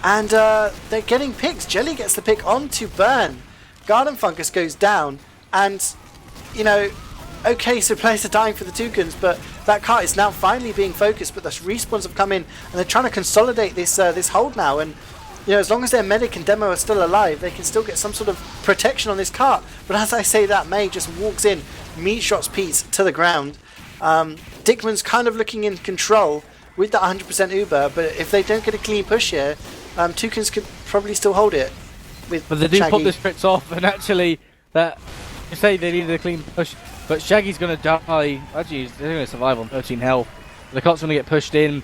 And they're getting picks. Jelly gets the pick onto Burn. Garden Fungus goes down. And, you know, okay, so players are dying for the Toucans, but that cart is now finally being focused, but the respawns have come in, and they're trying to consolidate this this hold now, and you know, as long as their medic and demo are still alive, they can still get some sort of protection on this cart. But as I say that, Mayh just walks in, meat shots Pete to the ground. Dickman's kind of looking in control with that 100% Uber, but if they don't get a clean push here, Toucans could probably still hold it. With But they do Shaggy. put the Spritz off, and actually, that you say they needed a clean push, but Shaggy's going to die. Actually, they're going to survive on 13 health. The cart's going to get pushed in,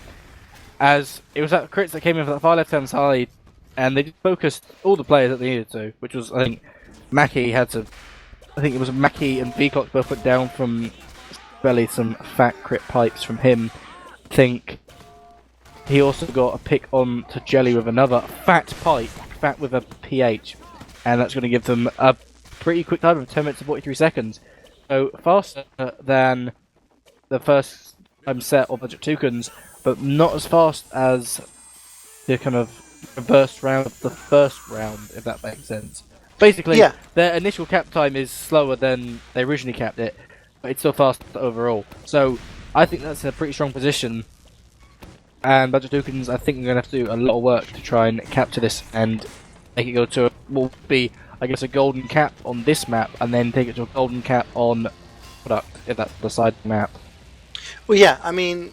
as it was that crits that came in from the far left-hand side, and they just focused all the players that they needed to, which was, I think, Maccy had to. I think it was Maccy and Vcox both put down from Spelly some fat crit pipes from him. I think he also got a pick on to Jelly with another fat pipe, fat with a PH, and that's going to give them a pretty quick time of 10 minutes and 43 seconds. So faster than the first time set of Budget Toucans, but not as fast as the kind of reverse round of the first round, if that makes sense. Basically, Yeah. their initial cap time is slower than they originally capped it, but it's still fast overall. So I think that's in a pretty strong position. And Budget Toucans, I think, are going to have to do a lot of work to try and capture this and make it go to will be, I guess, a golden cap on this map, and then take it to a golden cap on product, if that's the side map. Well, yeah, I mean,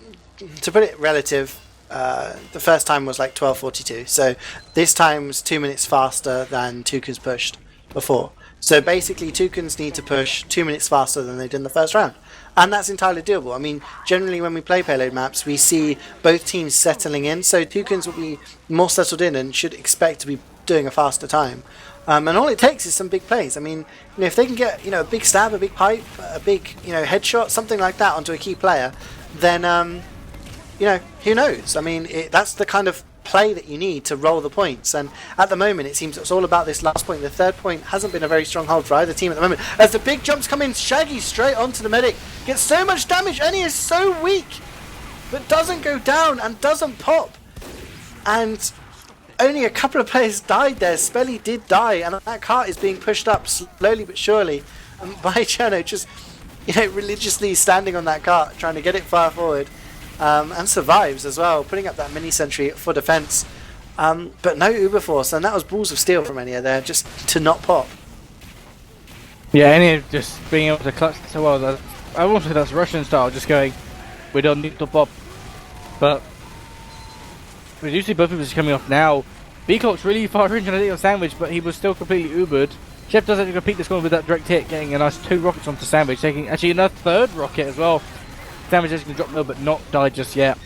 to put it relative, the first time was like 12:42, so this time's 2 minutes faster than Toucans pushed before. So basically, Toucans need to push 2 minutes faster than they did in the first round. And that's entirely doable. I mean, generally when we play payload maps, we see both teams settling in, so Toucans will be more settled in and should expect to be doing a faster time. And all it takes is some big plays. I mean, you know, if they can get, you know, a big stab, a big pipe, a big, you know, headshot, something like that onto a key player, then, you know, who knows? I mean, that's the kind of play that you need to roll the points. And at the moment, it seems it's all about this last point. The third point hasn't been a very strong hold for either team at the moment. As the big jumps come in, Shaggy straight onto the medic, gets so much damage, and he is so weak, but doesn't go down and doesn't pop. And only a couple of players died there. Spelly did die, and that cart is being pushed up slowly but surely by Cherno, just, you know, religiously standing on that cart, trying to get it far forward, and survives as well, putting up that mini sentry for defense. But no Uber Force, and that was balls of steel from Enya there, just to not pop. Yeah, Enya just being able to clutch so well. I won't say that's Russian style, just going, we don't need to pop. But we do see both of us coming off now. Vcox really far range on a Sandvich, but he was still completely Ubered. Chef does actually compete this one with that direct hit, getting a nice 2 rockets onto Sandvich, taking actually another 3rd rocket as well. Sandvich is going to drop low, but not die just yet.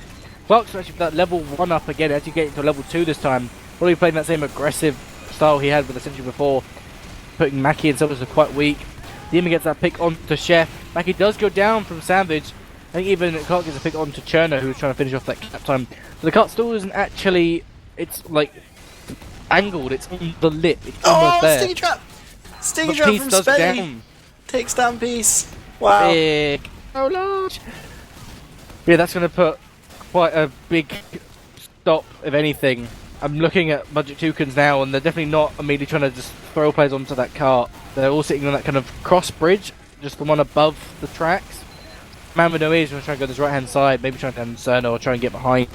Clark's actually that level 1 up again, actually getting to level 2 this time. Probably playing that same aggressive style he had with the Sentry before, putting Maccy and Silvers are quite weak. Dima gets that pick onto Chef. Maccy does go down from Sandvich. I think even Clark gets a pick onto Cherno, who's trying to finish off that cap time. So the cart still isn't actually, it's like angled, it's on the lip, it's almost there. Sticky trap! Sticky But trap Peace from does Spelly! down. Takes down Peace. Wow. Big. Oh large. Yeah, that's going to put quite a big stop, if anything. I'm looking at Budget Toucans now, and they're definitely not immediately trying to just throw players onto that cart. They're all sitting on that kind of cross bridge, just the one above the tracks. Man with no ears going to try and go this right hand side, maybe trying to Cerno or try and get behind.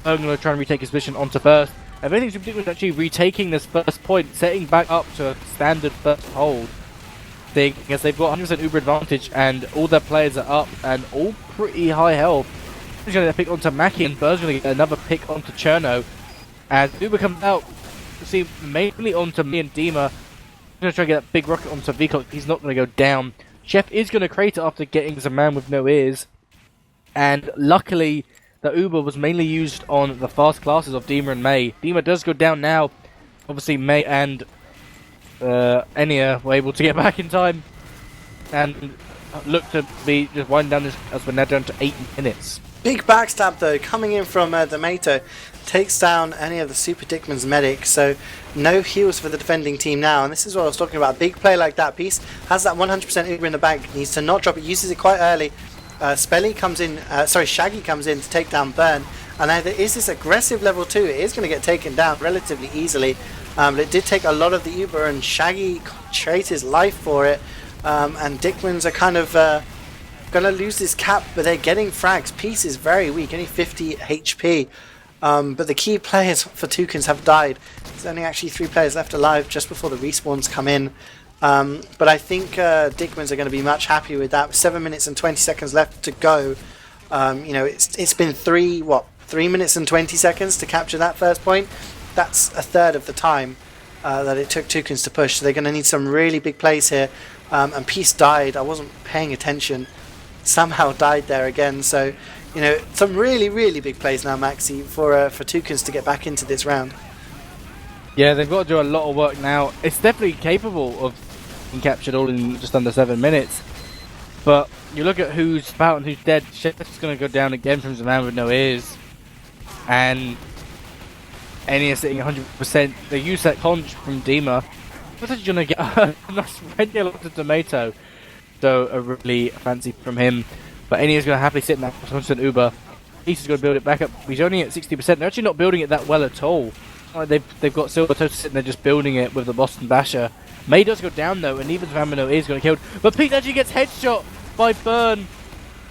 I'm going to try and retake his position onto first. If anything's ridiculous, actually retaking this first point, setting back up to a standard first hold thing, as they've got 100% Uber advantage, and all their players are up and all pretty high health. He's going to pick onto Maccy, and Burr's going to get another pick onto Cherno. And Uber comes out, you see, mainly onto me and Dima. He's going to try and get that big rocket onto Vcox. He's not going to go down. Chef is going to crate it after getting the man with no ears. And luckily, the Uber was mainly used on the fast classes of Dima and Mayh. Dima does go down now. Obviously, Mayh and Enya were able to get back in time and look to be just winding down this as we're now down to 8 minutes. Big backstab though, coming in from the Mato, takes down any of the Super Dickman's medic, so no heals for the defending team now, and this is what I was talking about. A big play like that, Peace has that 100% Uber in the bag, needs to not drop it, uses it quite early. Spelly comes in, Shaggy comes in to take down Burn, And now there is this aggressive level 2. It is going to get taken down relatively easily. But it did take a lot of the Uber, and Shaggy traded his life for it. And Dickmans are kind of going to lose this cap, but they're getting frags. Peace is very weak, only 50 HP. But the key players for Toucans have died. There's only actually 3 players left alive just before the respawns come in. But I think Dickmans are going to be much happier with that. 7 minutes and 20 seconds left to go. You know, it's been 3 minutes and 20 seconds to capture that first point. That's a third of the time that it took Toucans to push. So they're going to need some really big plays here. And Peace died. I wasn't paying attention. Somehow died there again. So, you know, some really, really big plays now, Maxi, for Toucans to get back into this round. Yeah, they've got to do a lot of work now. It's definitely capable of being captured all in just under 7 minutes. But you look at who's about and who's dead. Chef's going to go down again from the man with no ears. And Enya sitting 100%. They use that conch from dima. What's actually going to get a nice red yellow to tomato. So a really fancy from him. But Enya's going to happily sit in that constant Uber. Peace is going to build it back up. He's only at 60%. They're actually not building it that well at all. They've got Silver Toast sitting there just building it with the Boston Basher. Mayh does go down though, and even Vamino is going to kill. But Pete actually gets headshot by Burn.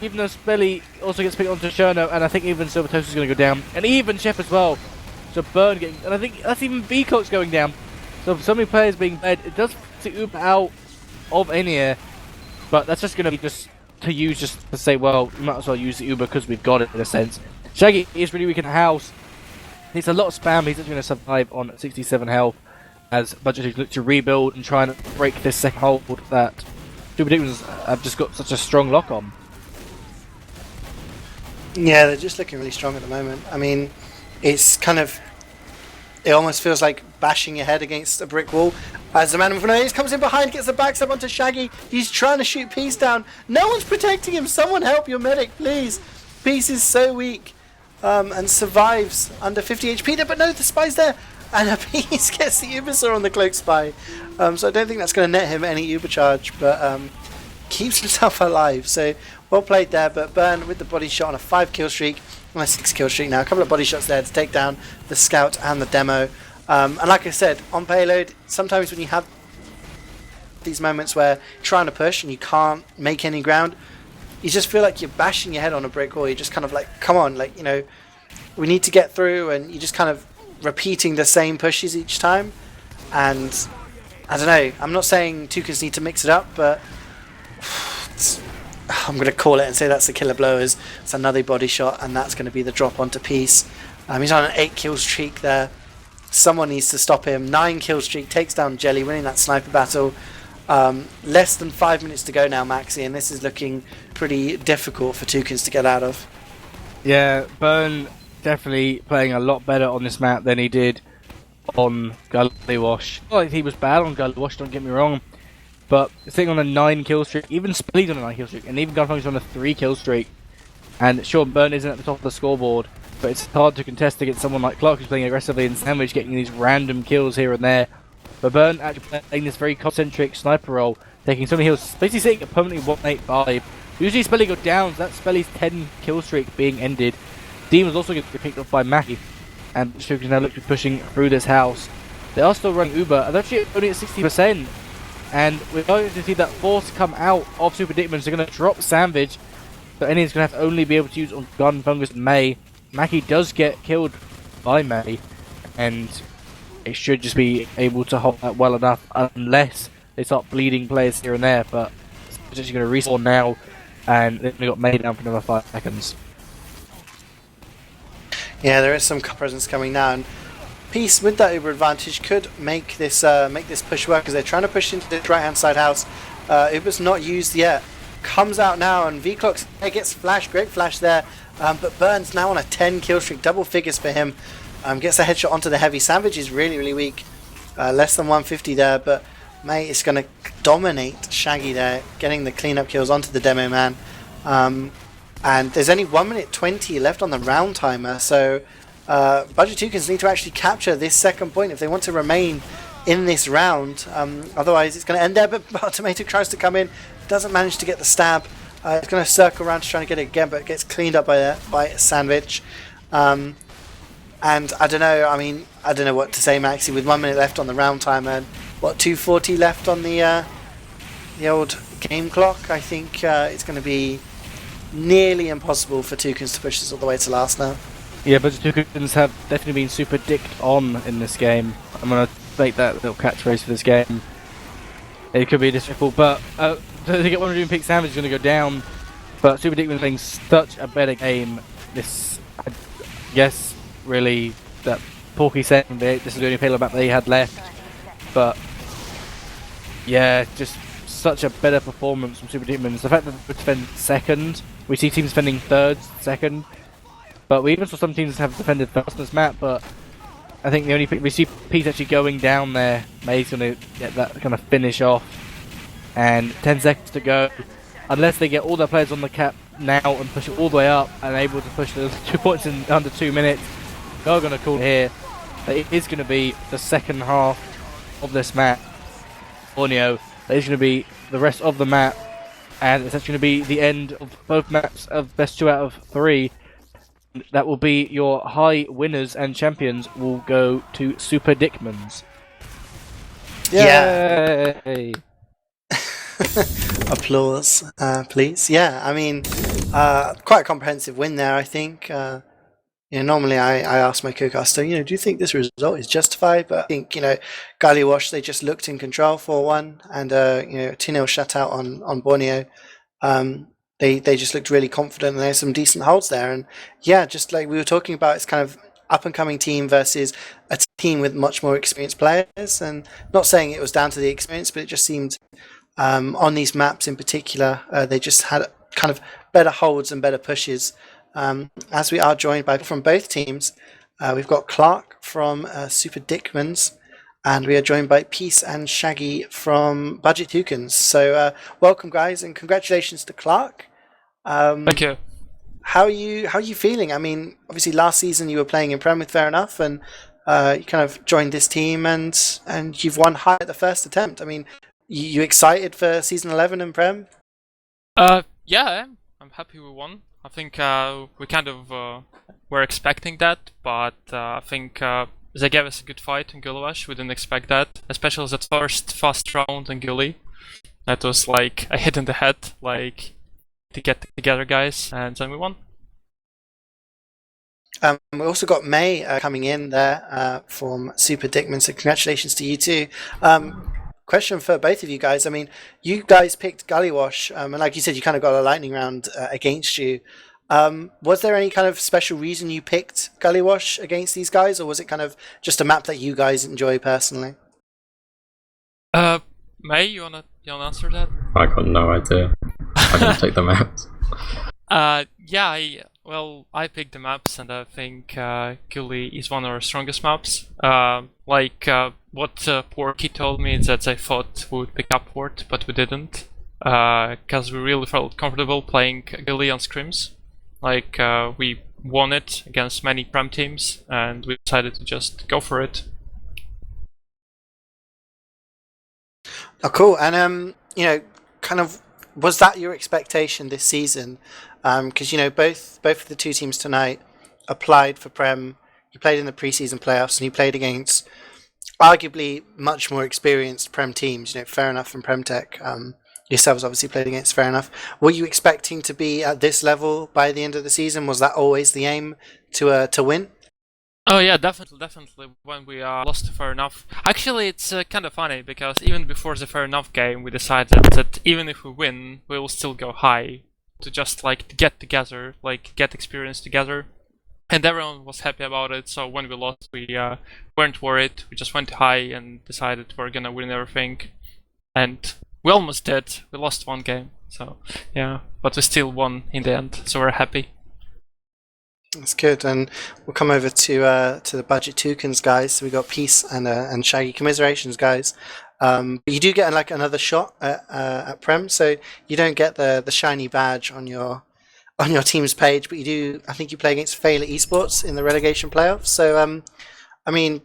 Even though Spelly also gets picked onto Cherno, and I think even Silver Toast is going to go down. And even Chef as well. So Burn getting, and I think that's even BlackOut's going down. So for so many players being dead, it does put Uber out of Enya. But that's just going to be just to say, well, we might as well use the Uber because we've got it in a sense. Shaggy is really weak in the house. Needs a lot of spam. He's actually going to survive on 67 health as Budget look to rebuild and try and break this second hold that Super Dickmans have just got such a strong lock on. Yeah, they're just looking really strong at the moment. I mean, it's kind of, it almost feels like bashing your head against a brick wall. As the man with no ears comes in behind, gets the backstab onto Shaggy. He's trying to shoot Peace down. No one's protecting him. Someone help your medic, please. Peace is so weak. And survives under 50 HP there, but no, the spy's there, and a Peace gets the Ubersaw on the cloak spy. So I don't think that's going to net him any Uber charge, but keeps himself alive. So well played there, but Burn with the body shot on a 5 kill streak, on a 6 kill streak now. A couple of body shots there to take down the scout and the demo. And like I said, on payload, sometimes when you have these moments where you're trying to push and you can't make any ground, you just feel like you're bashing your head on a brick wall. You're just kind of like, come on, like, you know, we need to get through, and you're just kind of repeating the same pushes each time. And I don't know, I'm not saying Toucans need to mix it up, but I'm going to call it and say that's the killer blow. It's another body shot, and that's going to be the drop onto Peace. He's on an 8 kill streak there. Someone needs to stop him. 9 kill streak, takes down Jelly, winning that sniper battle. Less than 5 minutes to go now, Maxi, and this is looking pretty difficult for Toucans to get out of. Yeah, Burn definitely playing a lot better on this map than he did on Gully Wash. Not like he was bad on Gully Wash, don't get me wrong, but sitting on a 9 kill streak, even Spelly's on a 9 kill streak, and even Gunfunger's on a 3 kill streak. And sure, Burn isn't at the top of the scoreboard, but it's hard to contest against someone like Clark who's playing aggressively, and Sandvich getting these random kills here and there. But Burn actually playing this very concentric sniper role, taking so many heals, basically sitting at permanently 185. Usually Spelly go down, so that's Spelly's 10 kill streak being ended. Demon's also going to get picked up by Maccy, and Toucans now look to be pushing through this house. They are still running Uber, and they're actually only at 60%. And we're going to see that force come out of Super Dickmans. They're going to drop Sandvich, so Enya's going to have to only be able to use on Gun, Fungus, and Mayh. Maccy does get killed by Mayh, and it should just be able to hold that well enough, unless they start bleeding players here and there. But it's actually going to respawn now, and they've only got Mayh down for another 5 seconds. Yeah, there is some presence coming now, and Peace with that Uber advantage could make this push work, as they're trying to push into the right hand side house. Uber's not used yet. Comes out now, and V-Clock gets flash, great flash there, but Burns now on a 10 kill streak, double figures for him. Gets a headshot onto the heavy. Sandvich is really, really weak, less than 150 there, but Mayh is going to dominate Shaggy there, getting the cleanup kills onto the demo man. And there's only 1 minute 20 left on the round timer, so Budget Toucans need to actually capture this second point if they want to remain in this round. Otherwise it's going to end there, but Tomato tries to come in, doesn't manage to get the stab. It's going to circle around to try and get it again, but it gets cleaned up by Sandvich. And I don't know. I mean, I don't know what to say, Maxi. With 1 minute left on the round timer, and 2:40 left on the old game clock. I think it's going to be nearly impossible for Toucans to push this all the way to last now. Yeah, but the Toucans have definitely been super dicked on in this game. I'm gonna make that little catchphrase for this game. It could be difficult, but to get one of doing pick Sandvich is gonna go down. But Super Dickman's playing such a better game. This, I guess, really that Porky said this is the only payload map they had left. But yeah, just such a better performance from Super Dickmans. The fact that we defend second, we see teams defending third, second. But we even saw some teams have defended first on this map, but I think the only we see Pete's actually going down there. May's going to get that kind of finish off. And 10 seconds to go. Unless they get all their players on the cap now and push it all the way up and able to push the 2 points in under 2 minutes, they're going to call it here. But it is going to be the second half of this map. Borneo, that is going to be the rest of the map. And it's actually going to be the end of both maps of best 2 out of 3. That will be your high winners, and champions will go to Super Dickmans. Yeah. Yay! Applause, please. Yeah, I mean, quite a comprehensive win there, I think. Normally I ask my co-caster, do you think this result is justified? But I think, Galleywash, they just looked in control 4-1, and, 2-0 shutout on Borneo. They just looked really confident, and there's some decent holds there. And yeah, just like we were talking about, it's kind of up-and-coming team versus a team with much more experienced players. And not saying it was down to the experience, but it just seemed on these maps in particular, they just had kind of better holds and better pushes. As we are joined from both teams, we've got Clark from Super Dickmans, and we are joined by Peace and Shaggy from Budget Toucans. So welcome, guys, and congratulations to Clark. Thank you. How are you feeling? I mean, obviously last season you were playing in Prem with Fair Enough, and you kind of joined this team, and you've won high at the first attempt. I mean, you excited for season 11 in Prem? Yeah, I'm happy we won. I think we kind of were expecting that, but I think they gave us a good fight in Gulawash. We didn't expect that, especially that first fast round in Gully. That was like a hit in the head, like to get together, guys, and then we won. We also got Mayh coming in there from Super Dickman, so congratulations to you too. Question for both of you guys. I mean, you guys picked Galleywash, and like you said, you kind of got a lightning round against you. Was there any kind of special reason you picked Galleywash against these guys, or was it kind of just a map that you guys enjoy personally? Mayh, you wanna answer that? I got no idea. I didn't take the maps. Yeah, I picked the maps, and I think Gully is one of our strongest maps. What Porky told me is that I thought we would pick up Port, but we didn't. Because we really felt comfortable playing Gully on scrims. We won it against many Prem teams, and we decided to just go for it. Oh, cool. And kind of, was that your expectation this season? Because both of the two teams tonight applied for Prem. You played in the preseason playoffs, and you played against arguably much more experienced Prem teams. Fair Enough and Premtech. Yourselves obviously played against Fair Enough. Were you expecting to be at this level by the end of the season? Was that always the aim to win? Oh yeah, definitely. When we lost to Fair Enough, actually, it's kind of funny because even before the Fair Enough game, we decided that even if we win, we will still go high to just get together, get experience together, and everyone was happy about it. So when we lost, we weren't worried. We just went high and decided we're gonna win everything, and we almost did. We lost one game, so yeah, but we still won in the end, so we're happy. That's good, and we'll come over to the Budget Toucans guys. So we got Peace and Shaggy. Commiserations, guys. But you do get another shot at Prem, so you don't get the shiny badge on your team's page, but you do. I think you play against Failure Esports in the relegation playoffs. So I mean,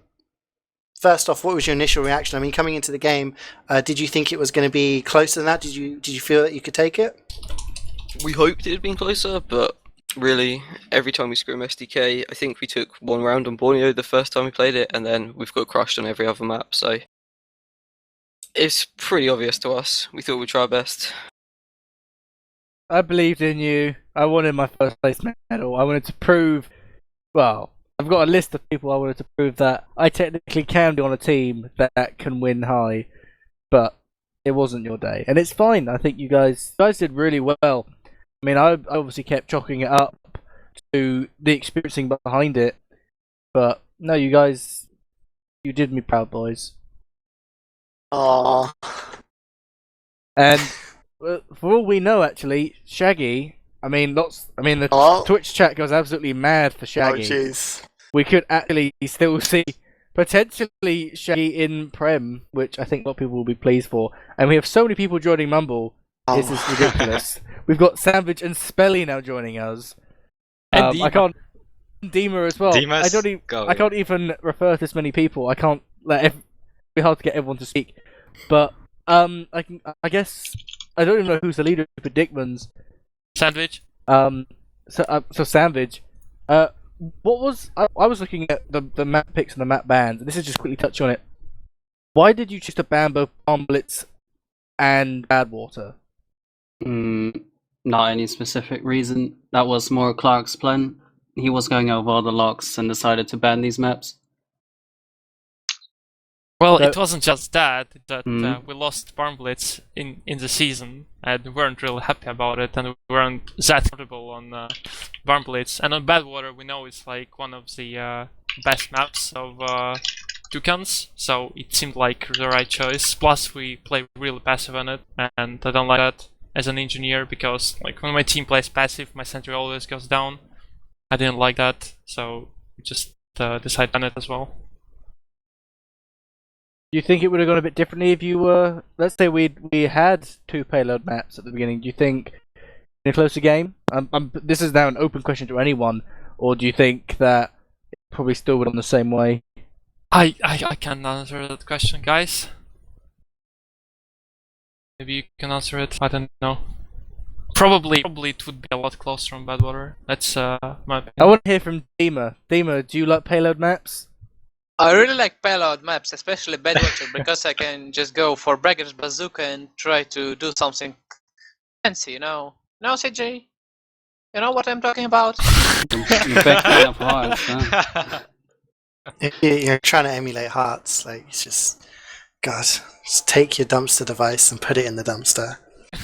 first off, what was your initial reaction? I mean, coming into the game, did you think it was going to be closer than that? Did you feel that you could take it? We hoped it had been closer, but really. Every time we scrim SDK, I think we took one round on Borneo the first time we played it, and then we've got crushed on every other map, so it's pretty obvious to us. We thought we'd try our best. I believed in you. I wanted my first place medal. I wanted to prove, well, I've got a list of people I wanted to prove that I technically can be on a team that can win high, but it wasn't your day. And it's fine. I think you guys did really well. I mean, I obviously kept chalking it up to the experiencing behind it, but no, you guys, you did me proud, boys. Aww. And for all we know, actually, Shaggy. I mean, the Oh. Twitch chat goes absolutely mad for Oh, Shaggy. jeez. We could actually still see potentially Shaggy in Prem, which I think a lot of people will be pleased for. And we have so many people joining Mumble. This is ridiculous. We've got Sandvich and Spelly now joining us. And I can't. Dima as well. Dima's I can't even refer to this many people. I can't it'd be hard to get everyone to speak. But I guess I don't even know who's the leader for Dickmans. Sandvich. So Sandvich. What was I was looking at the map picks and the map bans, and this is just quickly touch on it. Why did you choose to ban both Palm Blitz and Badwater? Not any specific reason. That was more Clark's plan. He was going over all the locks and decided to ban these maps. Well, So- it wasn't just that we lost Barn Blitz in the season, and we weren't really happy about it, and we weren't that comfortable on Barn Blitz. And on Badwater, we know it's like one of the best maps of Toucans, so it seemed like the right choice. Plus, we play really passive on it, and I don't like that as an engineer, because like when my team plays passive, my sentry always goes down. I didn't like that, so we just decided on it as well. Do you think it would have gone a bit differently if you were, let's say we had 2 payload maps at the beginning? Do you think in a closer game? This is now an open question to anyone, or do you think that it probably still would have gone the same way? I can't answer that question, guys. Maybe you can answer it. I don't know. Probably it would be a lot closer on Badwater. That's my opinion. I want to hear from Dima. Dima, do you like payload maps? I really like payload maps, especially Badwater, because I can just go for Bragger's Bazooka and try to do something fancy, you know? No, CeeJaey? You know what I'm talking about? You're big fan of hearts, huh? You're trying to emulate hearts. Like, it's just, God, just take your dumpster device and put it in the dumpster.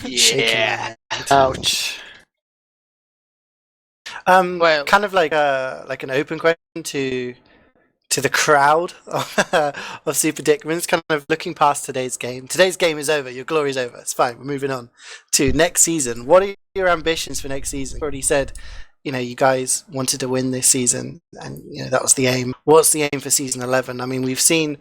Shaking your head. Ouch. Well- Kind of like an open question to the crowd of Super Dickmans, kind of looking past today's game. Today's game is over. Your glory's over. It's fine. We're moving on to next season. What are your ambitions for next season? You already said, you guys wanted to win this season, and that was the aim. What's the aim for season 11? I mean, we've seen,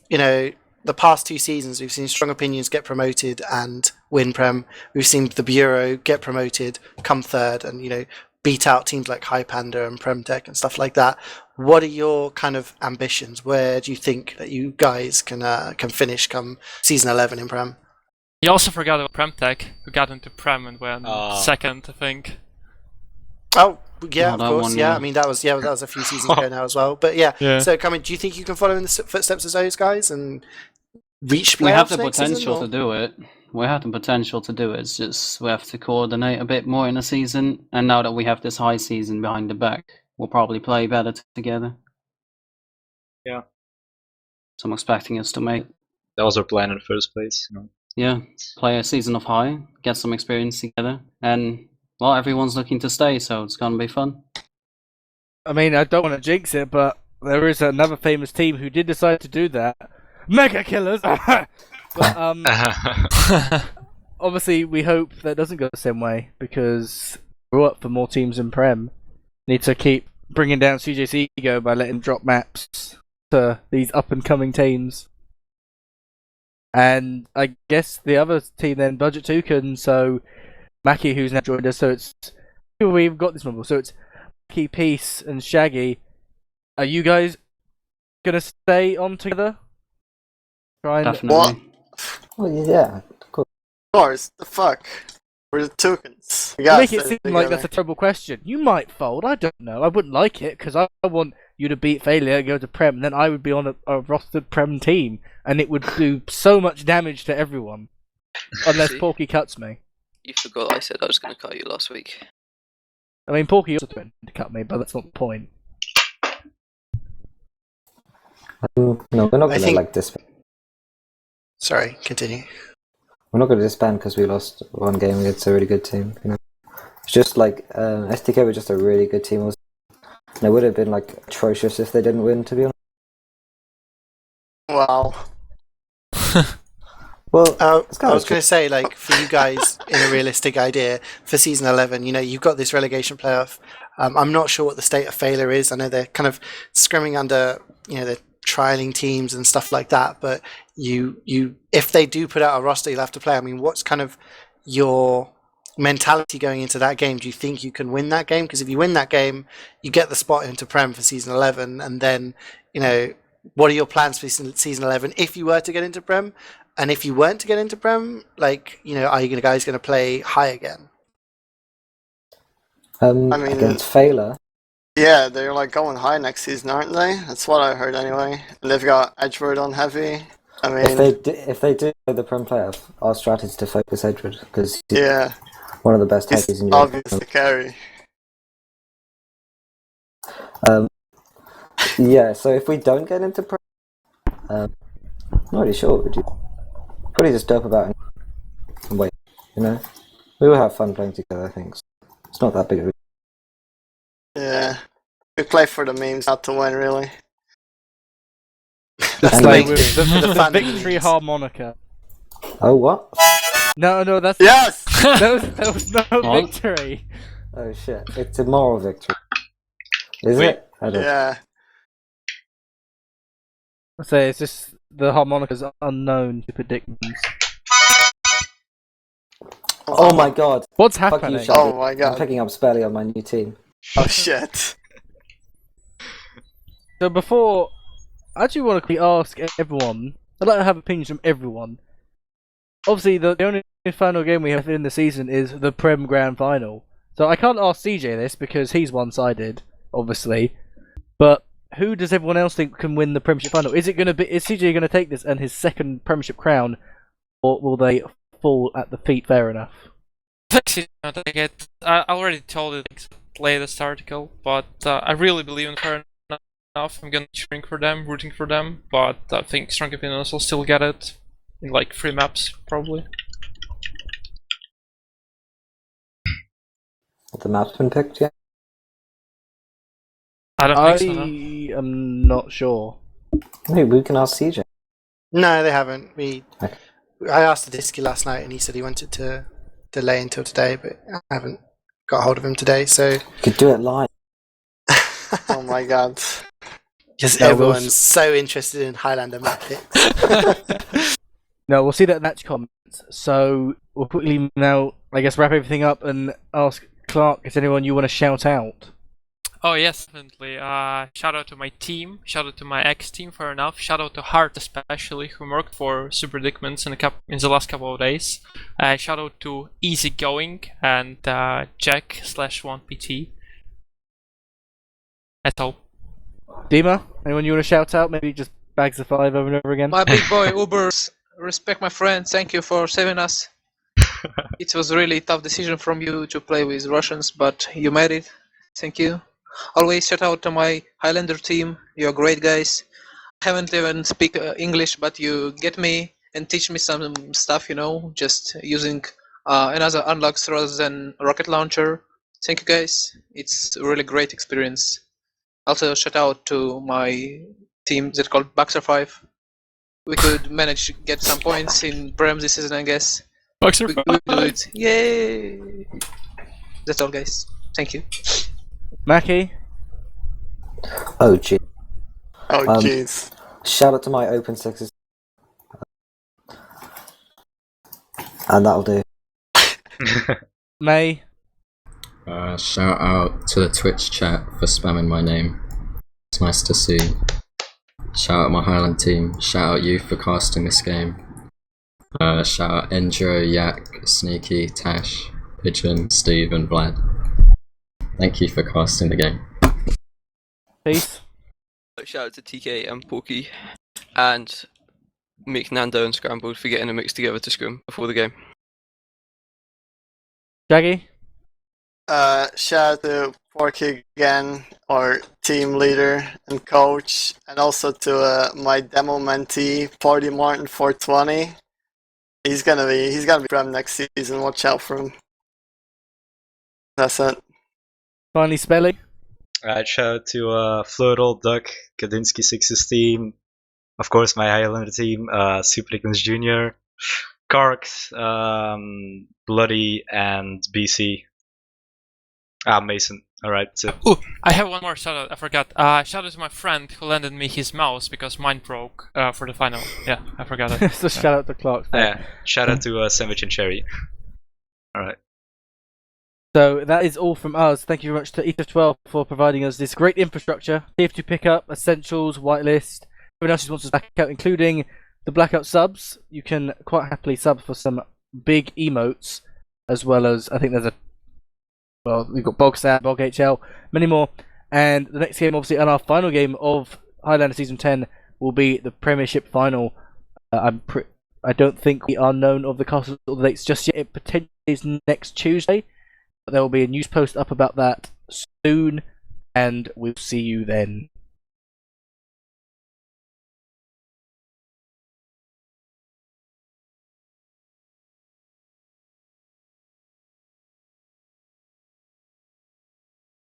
the past 2 seasons, we've seen Strong Opinions get promoted and win Prem. We've seen the Bureau get promoted, come third, and beat out teams like Highlander and Premtech and stuff like that. What are your kind of ambitions? Where do you think that you guys can finish come season 11 in Prem? You also forgot about Premtech, who got into Prem and went second, I think. Oh, yeah, Oh, of that course, one, yeah. yeah. I mean, that was a few seasons ago now as well. But yeah. Yeah. So, do you think you can follow in the footsteps of those guys and reach We have playoffs the next season, potential or? to do it. We have the potential to do it. It's just we have to coordinate a bit more in the season. And now that we have this high season behind the back, we'll probably play better together. Yeah. So I'm expecting us to make, That was our plan in the first place. play a season of high, get some experience together, and well, everyone's looking to stay, so it's gonna be fun. I mean, I don't want to jinx it, but there is another famous team who did decide to do that. Mega Killers! But, obviously, we hope that doesn't go the same way, because we're up for more teams in Prem. Need to keep bringing down CeeJay's ego by letting him drop maps to these up-and-coming teams. And I guess the other team then, Budget Toucan, so Maccy, who's now joined us, so it's... We've got this number, so it's Maccy, Peace, and Shaggy. Are you guys gonna stay on together? Try and... Definitely. Well, yeah, cool. Of course, the fuck. We're the Toucans. You make it seem like that's a terrible question. You might fold. I don't know. I wouldn't like it because I want you to beat Failure, go to Prem, and then I would be on a rostered Prem team, and it would do so much damage to everyone. Unless Porky cuts me. You forgot I said I was going to cut you last week. I mean, Porky also threatened to cut me, but that's not the point. No, we're not going to like disband. Sorry, continue. We're not going to disband because we lost one game against a really good team. You know, it's just like SDK were just a really good team. And it would have been like atrocious if they didn't win. To be honest. Wow. Well, I was going to say, like, for you guys, in a realistic idea for season 11, you know, you've got this relegation playoff. I'm not sure what the state of failure is. I know they're kind of scrimming under, you know, they're trialing teams and stuff like that. But you, if they do put out a roster, you'll have to play. I mean, what's kind of your mentality going into that game? Do you think you can win that game? Because if you win that game, you get the spot into Prem for season 11, and then, you know, what are your plans for season 11 if you were to get into Prem? And if you weren't to get into Prem, like, you know, are you guys going to play high again? I mean, against Failure. Yeah, they're like going high next season, aren't they? That's what I heard anyway. And they've got Edgeworth on heavy. I mean, if they do the Prem playoff, our strategy is to focus Edgeworth because he's one of the best heavies in Europe. Obviously carry. Yeah, so if we don't get into Prem, I'm not really sure what we do. Probably just dope about it and wait, you know? We will have fun playing together, I think. So it's not that big of a... Yeah. We play for the memes, not to win, really. That's like the victory harmonica. Oh, what? No, that's... Yes! That was no victory. Oh, shit. It's a moral victory. Is it? I don't know. Yeah. I say it's just the harmonica's unknown to predictions. Oh my god. What's Fuck happening? you, Shaggy. Oh my god. I'm picking up Spelly on my new team. Oh shit. So before, I actually want to quickly ask everyone. I'd like to have opinions from everyone. Obviously, the only final game we have in the season is the Prem Grand Final. So I can't ask CeeJaey this because he's one-sided, obviously. But who does everyone else think can win the Premiership Final? Is CeeJaey going to take this and his second Premiership crown, or will they fall at the feet? Fair enough. I already told it in the latest article, but I really believe in Fair Enough. I'm gonna shrink for them, rooting for them, but I think Strong Opinions will still get it in like 3 maps, probably. The map's been picked yet? I don't think so. I am not sure. Maybe we can ask CeeJaey. No, they haven't. Okay. I asked the Disky last night, and he said he wanted to delay until today, but I haven't got hold of him today. So You could do it live. Oh my god. just No, everyone's so interested in Highlander map picks. No, we'll see that in match comments. So we'll quickly now, I guess, wrap everything up and ask Clark, is anyone you want to shout out? Oh yes, definitely. Shout out to my team, shout out to my ex-team, fair enough. Shout out to Hart especially, who worked for Super Dickmans in the last couple of days. Shout out to Easygoing and Jack/1PT. That's all. Dima, anyone you want to shout out? Maybe just Bags of 5 over and over again? My big boy Ubers, respect my friend, thank you for saving us. It was a really tough decision from you to play with Russians, but you made it. Thank you. Always shout out to my Highlander team, you're great guys. I haven't even speak English, but you get me and teach me some stuff, you know, just using another unlocks rather than rocket launcher. Thank you guys, it's a really great experience. Also shout out to my team that's called Boxer 5. We could manage to get some points in Prem this season, I guess. Boxer We 5! do it. Yay! That's all, guys. Thank you. Maccy? Oh, gee. Oh jeez. Shout out to my open sixes. And that'll do. Mayh? Shout out to the Twitch chat for spamming my name. It's nice to see. Shout out my Highland team. Shout out you for casting this game. Shout out Endro, Yak, Sneaky, Tash. Pigeon, Steve, and Vlad. Thank you for casting the game. Peace. Shout out to TK and Porky, and Mick, Nando, and Scrambled for getting a mix together to scrim before the game. Shaggy. Shout out to Porky again, our team leader and coach, and also to my demo mentee, Party Martin 420. He's gonna be prem next season. Watch out for him. That's it. Finally, Spelly. Alright, shout out to Flirtle, Duck, Kadinsky Six's team, of course my Highlander team, Super Dickens Jr., Karks, Bloody, and BC. Mason. Alright, so. Oh, I have one more shout out. I forgot. Shout out to my friend who lended me his mouse because mine broke for the final. Yeah, I forgot it. So shout out to Clark. Yeah, shout out to Sandvich and Cherry. Alright. So that is all from us. Thank you very much to ETF2L for providing us this great infrastructure. TF2 pickup, essentials, whitelist, everyone else who wants us back out, including the BlackOut subs. You can quite happily sub for some big emotes, as well as I think there's we've got Bogsat, Bog HL, many more. And the next game, obviously, and our final game of Highlander Season 10 will be the Premiership Final. I don't think we are known of the castles or the dates just yet. It potentially is next Tuesday. There will be a news post up about that soon, and we'll see you then.